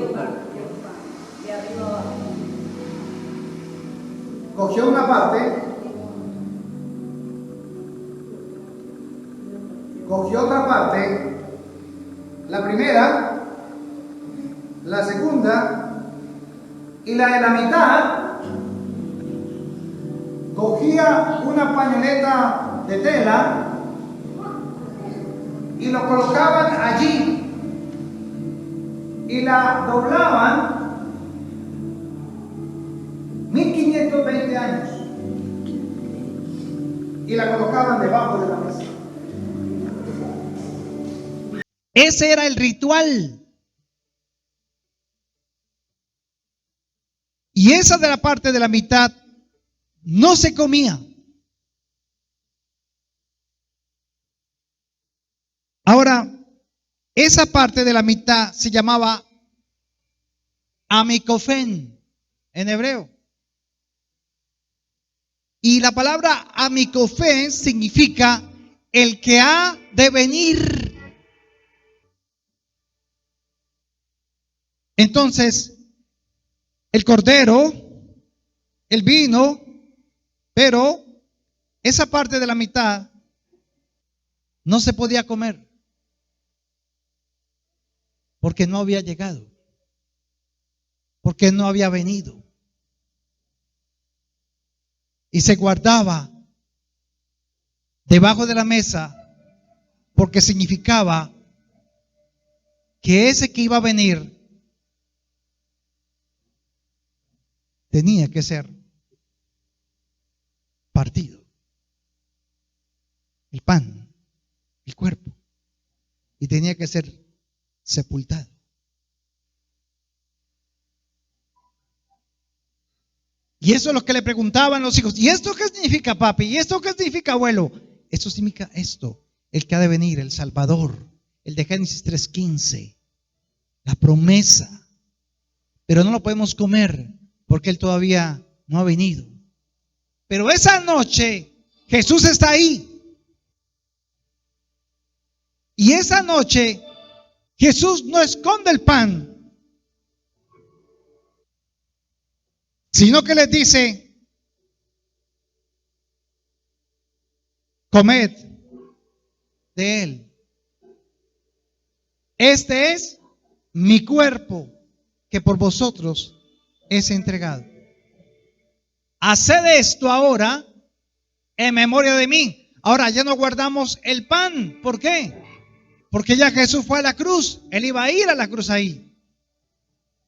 Cogió una parte, cogió otra parte, la primera, la segunda y la de la mitad, cogía una pañoleta de tela y lo colocaban allí y la doblaban 1520 años y la colocaban debajo de la mesa. Ese era el ritual. Y esa de la parte de la mitad no se comía. Ahora, esa parte de la mitad se llamaba amicofén en hebreo. Y la palabra amicofén significa el que ha de venir. Entonces, el cordero, el vino, pero esa parte de la mitad no se podía comer porque no había llegado, porque no había venido. Y se guardaba debajo de la mesa porque significaba que ese que iba a venir tenía que ser partido. El pan, el cuerpo, y tenía que ser sepultado. Y eso es lo que le preguntaban los hijos. ¿Y esto qué significa, papi? ¿Y esto qué significa, abuelo? Esto significa esto, el que ha de venir, el Salvador, el de Génesis 3:15, la promesa. Pero no lo podemos comer porque Él todavía no ha venido. Pero esa noche Jesús está ahí. Y esa noche Jesús no esconde el pan, sino que les dice, comed de él. Este es mi cuerpo que por vosotros es entregado. Haced esto ahora en memoria de mí. Ahora ya no guardamos el pan. ¿Por qué? Porque ya Jesús fue a la cruz. Él iba a ir a la cruz ahí.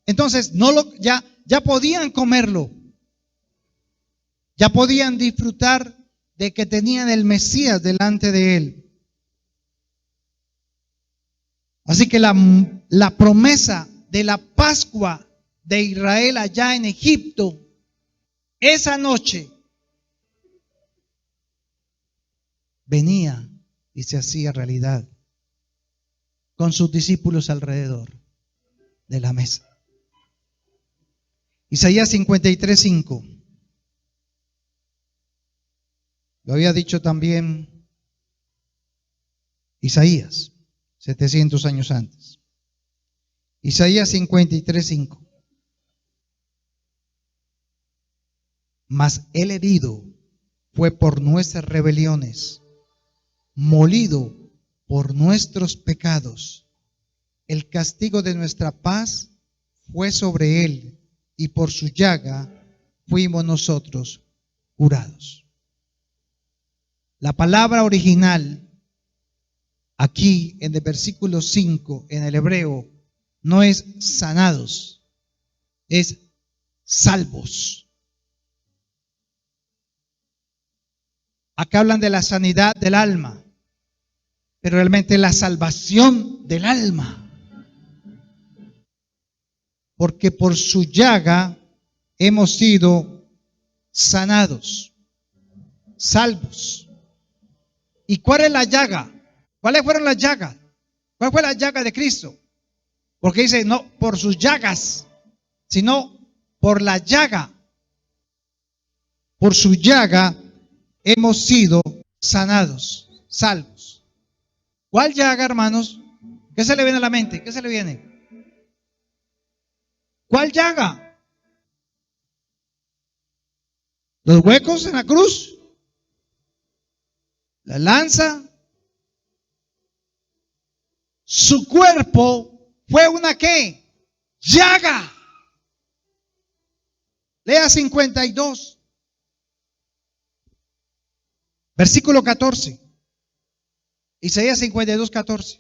Entonces ya podían comerlo. Ya podían disfrutar de que tenían el Mesías delante de él. Así que la promesa de la Pascua de Israel allá en Egipto, esa noche venía y se hacía realidad con sus discípulos alrededor de la mesa. Isaías 53:5. Lo había dicho también Isaías, 700 años antes. Isaías 53:5. Mas el herido fue por nuestras rebeliones, molido por nuestros pecados. El castigo de nuestra paz fue sobre él, y por su llaga fuimos nosotros curados. La palabra original aquí en el versículo 5 en el hebreo no es sanados, es salvos. Acá hablan de la sanidad del alma, pero realmente la salvación del alma. Porque por su llaga hemos sido sanados, salvos. ¿Y cuál es la llaga? ¿Cuáles fueron las llagas? ¿Cuál fue la llaga de Cristo? Porque dice, no por sus llagas, sino por la llaga. Por su llaga hemos sido sanados, salvos. ¿Cuál llaga, hermanos? ¿Qué se le viene a la mente? ¿Qué se le viene? ¿Cuál llaga? ¿Los huecos en la cruz? ¿La lanza? Su cuerpo fue una ¿qué? Llaga. Lea 52. Versículo 14. Isaías 52:14.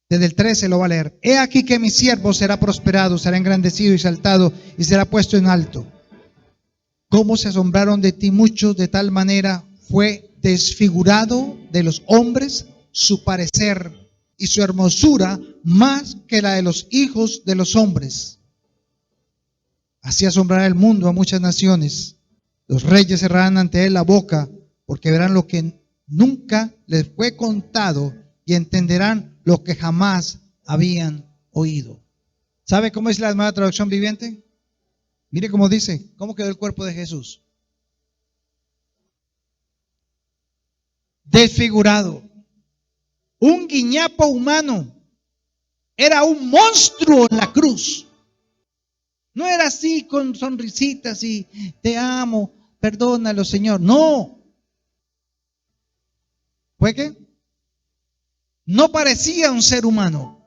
Desde el 13 lo va a leer. He aquí que mi siervo será prosperado, será engrandecido y exaltado y será puesto en alto. Cómo se asombraron de ti muchos, de tal manera fue desfigurado de los hombres su parecer y su hermosura más que la de los hijos de los hombres. Así asombrará el mundo a muchas naciones. Los reyes cerrarán ante él la boca, porque verán lo que nunca les fue contado y entenderán lo que jamás habían oído. ¿Sabe cómo es la nueva traducción viviente? Mire cómo dice, cómo quedó el cuerpo de Jesús. Desfigurado. Un guiñapo humano. Era un monstruo en la cruz. No era así con sonrisitas y te amo, perdónalo, Señor. No. ¿Fue qué? No parecía un ser humano.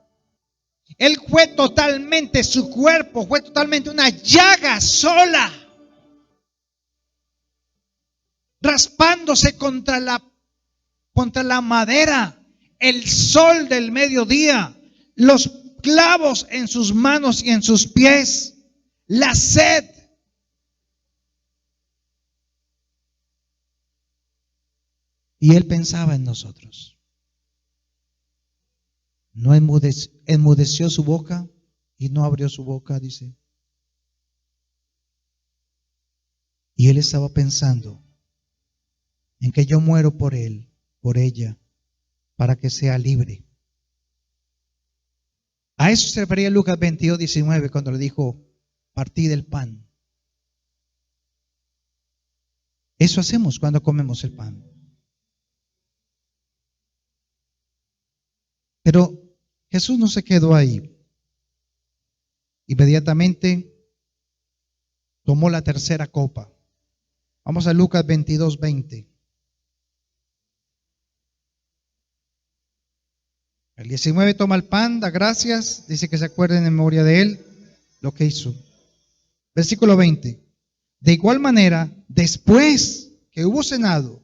Él fue totalmente, su cuerpo fue totalmente una llaga sola, raspándose contra la madera, el sol del mediodía, los clavos en sus manos y en sus pies, la sed. Y él pensaba en nosotros. No enmudeció su boca y no abrió su boca, dice. Y él estaba pensando en que yo muero por él, por ella, para que sea libre. A eso se refería Lucas 22:19 cuando le dijo, partid el pan. Eso hacemos cuando comemos el pan. Pero Jesús no se quedó ahí. Inmediatamente tomó la tercera copa Vamos a Lucas 22, 20. El 19 toma el pan, da gracias, dice que se acuerden en memoria de él lo que hizo. Versículo 20. De igual manera, después que hubo cenado,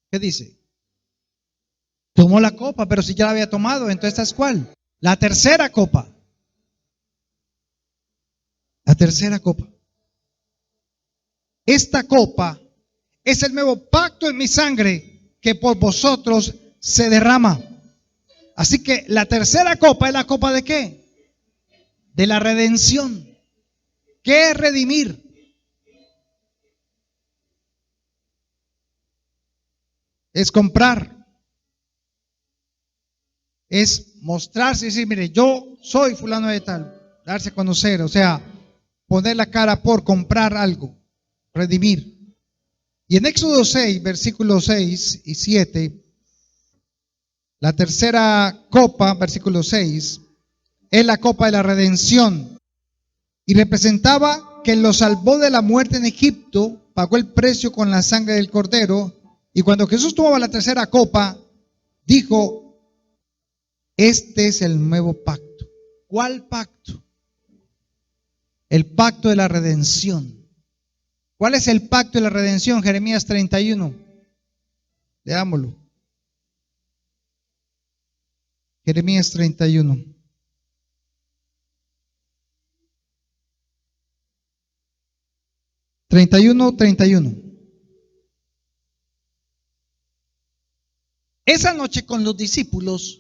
¿qué dice? Tomó la copa, pero si ya la había tomado, entonces ¿esta es cuál? La tercera copa. La tercera copa. Esta copa es el nuevo pacto en mi sangre que por vosotros se derrama. Así que la tercera copa es la copa ¿de qué? De la redención. ¿Qué es redimir? Es comprar. Es mostrarse y decir, mire, yo soy fulano de tal. Darse a conocer, o sea, poner la cara por comprar algo. Redimir. Y en Éxodo 6, versículos 6 y 7, la tercera copa, versículo 6, es la copa de la redención. Y representaba que lo salvó de la muerte en Egipto, pagó el precio con la sangre del cordero. Y cuando Jesús tomaba la tercera copa, dijo, este es el nuevo pacto. ¿Cuál pacto? El pacto de la redención. ¿Cuál es el pacto de la redención? Jeremías 31. Leámoslo. Jeremías 31. Esa noche con los discípulos,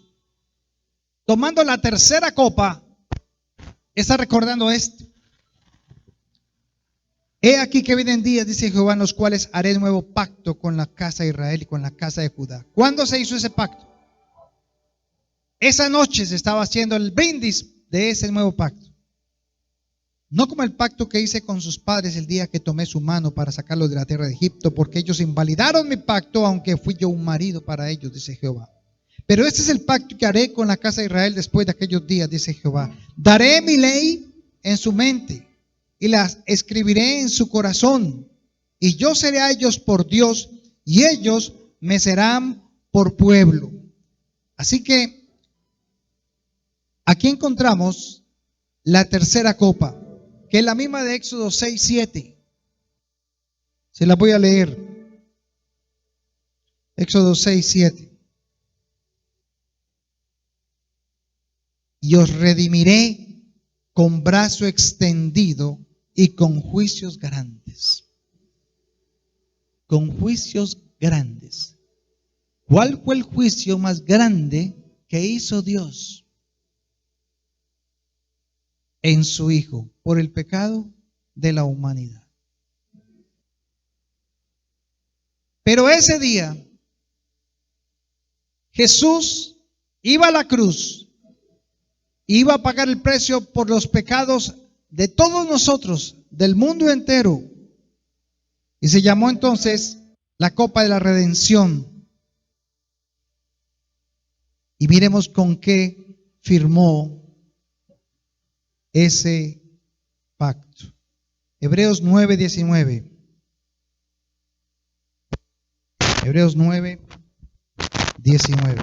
tomando la tercera copa, está recordando esto. He aquí que vienen días, dice Jehová, en los cuales haré nuevo pacto con la casa de Israel y con la casa de Judá. ¿Cuándo se hizo ese pacto? Esa noche se estaba haciendo el brindis de ese nuevo pacto. No como el pacto que hice con sus padres el día que tomé su mano para sacarlos de la tierra de Egipto, porque ellos invalidaron mi pacto, aunque fui yo un marido para ellos, dice Jehová. Pero este es el pacto que haré con la casa de Israel después de aquellos días, dice Jehová. Daré mi ley en su mente y las escribiré en su corazón. Y yo seré a ellos por Dios y ellos me serán por pueblo. Así que aquí encontramos la tercera copa, que es la misma de Éxodo 6, 7. Se la voy a leer. Éxodo 6, 7. Y os redimiré con brazo extendido y con juicios grandes. Con juicios grandes. ¿Cuál fue el juicio más grande que hizo Dios en su Hijo por el pecado de la humanidad? Pero ese día Jesús iba a la cruz, iba a pagar el precio por los pecados de todos nosotros, del mundo entero. Y se llamó entonces la copa de la redención. Y miremos con qué firmó ese pacto. Hebreos 9, 19. Hebreos 9, 19.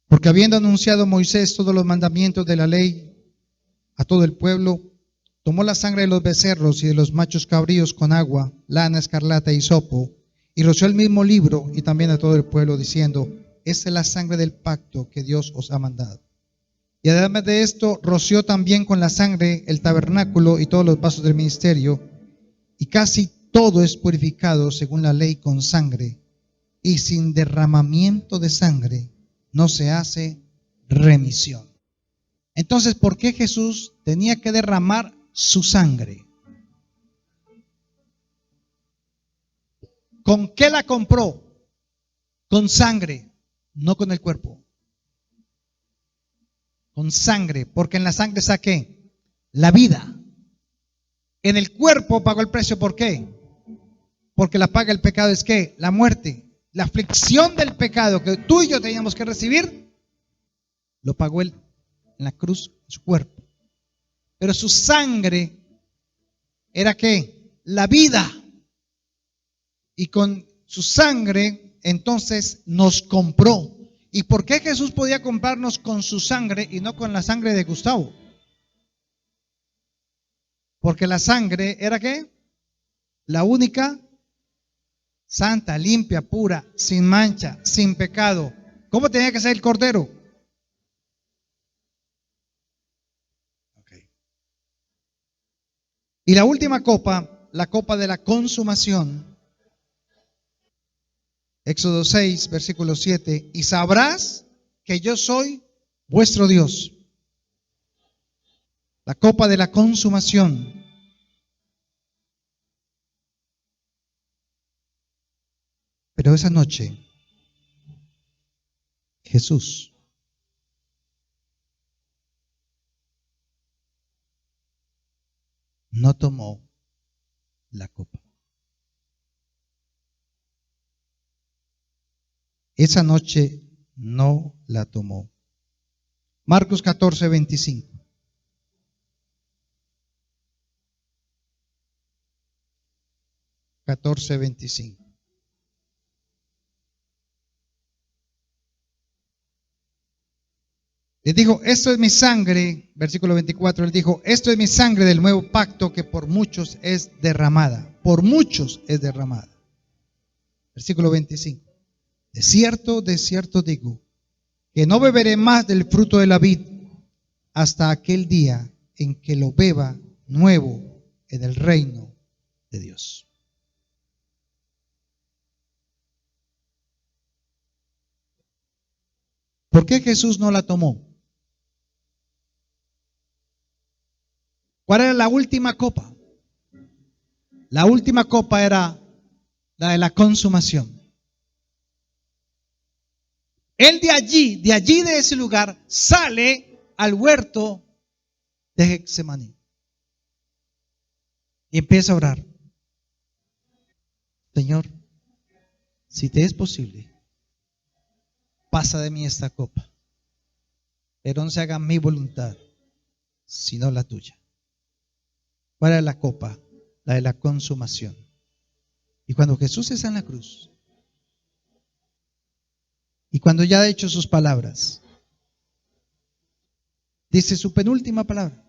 Porque habiendo anunciado Moisés todos los mandamientos de la ley a todo el pueblo, tomó la sangre de los becerros y de los machos cabríos con agua, lana, escarlata y hisopo, y roció el mismo libro y también a todo el pueblo, diciendo, esta es la sangre del pacto que Dios os ha mandado. Y además de esto, roció también con la sangre el tabernáculo y todos los vasos del ministerio, y casi todo es purificado según la ley con sangre, y sin derramamiento de sangre no se hace remisión. Entonces, ¿por qué Jesús tenía que derramar su sangre? ¿Con qué la compró? Con sangre, no con el cuerpo. Con sangre, porque en la sangre saqué la vida. En el cuerpo pagó el precio, ¿por qué? Porque la paga del pecado es ¿qué? La muerte. La aflicción del pecado que tú y yo teníamos que recibir, lo pagó Él en la cruz, en su cuerpo. Pero su sangre era ¿qué? La vida. Y con su sangre, entonces, nos compró. ¿Y por qué Jesús podía comprarnos con su sangre y no con la sangre de Gustavo? Porque la sangre era ¿qué? La única santa, limpia, pura, sin mancha, sin pecado. ¿Cómo tenía que ser el cordero? Okay. Y la última copa, la copa de la consumación. Éxodo 6, versículo 7. Y sabrás que yo soy vuestro Dios. La copa de la consumación. Pero esa noche, Jesús no tomó la copa. Esa noche no la tomó. Marcos 14, 25. Les dijo, esto es mi sangre, versículo 24, él dijo, esto es mi sangre del nuevo pacto que por muchos es derramada. Por muchos es derramada. Versículo 25. De cierto digo, que no beberé más del fruto de la vid hasta aquel día en que lo beba nuevo en el reino de Dios. ¿Por qué Jesús no la tomó? ¿Cuál era la última copa? La última copa era la de la consumación. Él de allí de ese lugar, sale al huerto de Getsemaní y empieza a orar. Señor, si te es posible, pasa de mí esta copa, pero no se haga mi voluntad, sino la tuya. ¿Cuál era la copa? La de la consumación. Y cuando Jesús está en la cruz, y cuando ya ha hecho sus palabras, dice su penúltima palabra: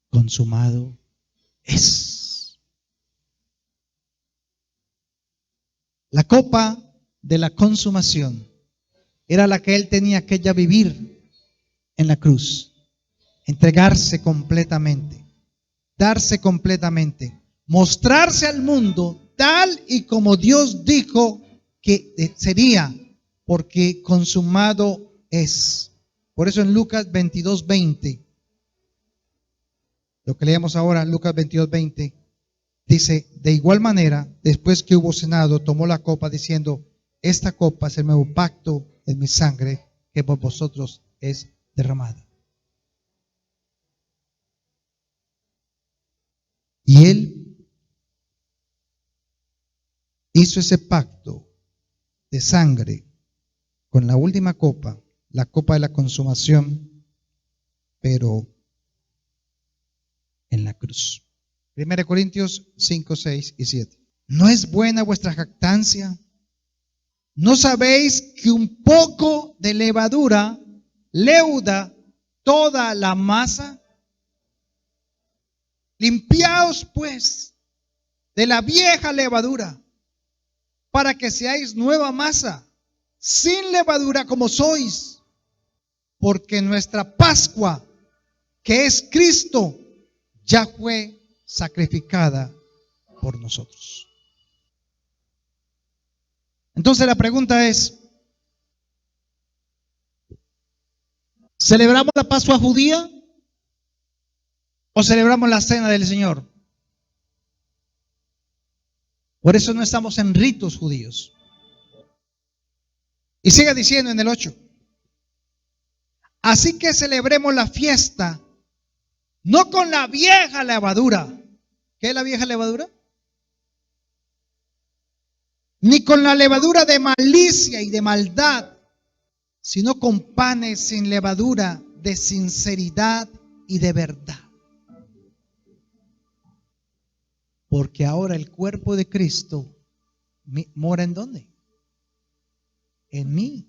consumado es. La copa de la consumación era la que él tenía que ya vivir en la cruz, entregarse completamente, darse completamente, mostrarse al mundo tal y como Dios dijo que sería, porque consumado es. Por eso en Lucas 22:20, lo que leemos ahora, Lucas 22:20, dice, de igual manera, después que hubo cenado, tomó la copa diciendo, esta copa es el nuevo pacto en mi sangre, que por vosotros es derramada. Y él hizo ese pacto de sangre con la última copa, la copa de la consumación, pero en la cruz. 1 Corintios 5, 6 y 7. ¿No es buena vuestra jactancia? ¿No sabéis que un poco de levadura leuda toda la masa? Limpiaos pues de la vieja levadura, para que seáis nueva masa, sin levadura como sois, porque nuestra Pascua, que es Cristo, ya fue sacrificada por nosotros. Entonces la pregunta es, ¿celebramos la Pascua judía o celebramos la cena del Señor? Por eso no estamos en ritos judíos. Y sigue diciendo en el 8, así que celebremos la fiesta no con la vieja levadura. ¿Qué es la vieja levadura? Ni con la levadura de malicia y de maldad, sino con panes sin levadura de sinceridad y de verdad. Porque ahora el cuerpo de Cristo mora ¿en dónde? En mí.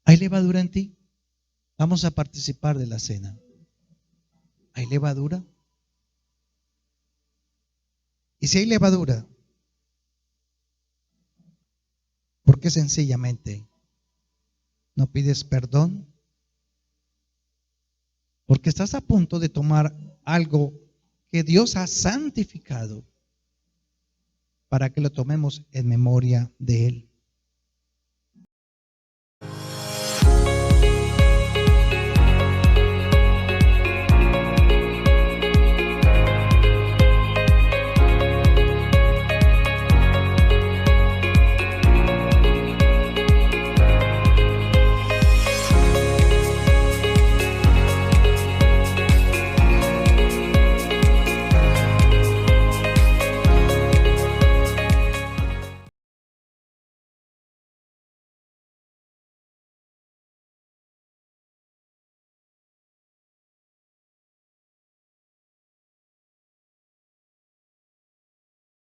¿Hay levadura en ti? Vamos a participar de la cena. ¿Hay levadura? Y si hay levadura, ¿por qué sencillamente no pides perdón? Porque estás a punto de tomar algo que Dios ha santificado para que lo tomemos en memoria de Él.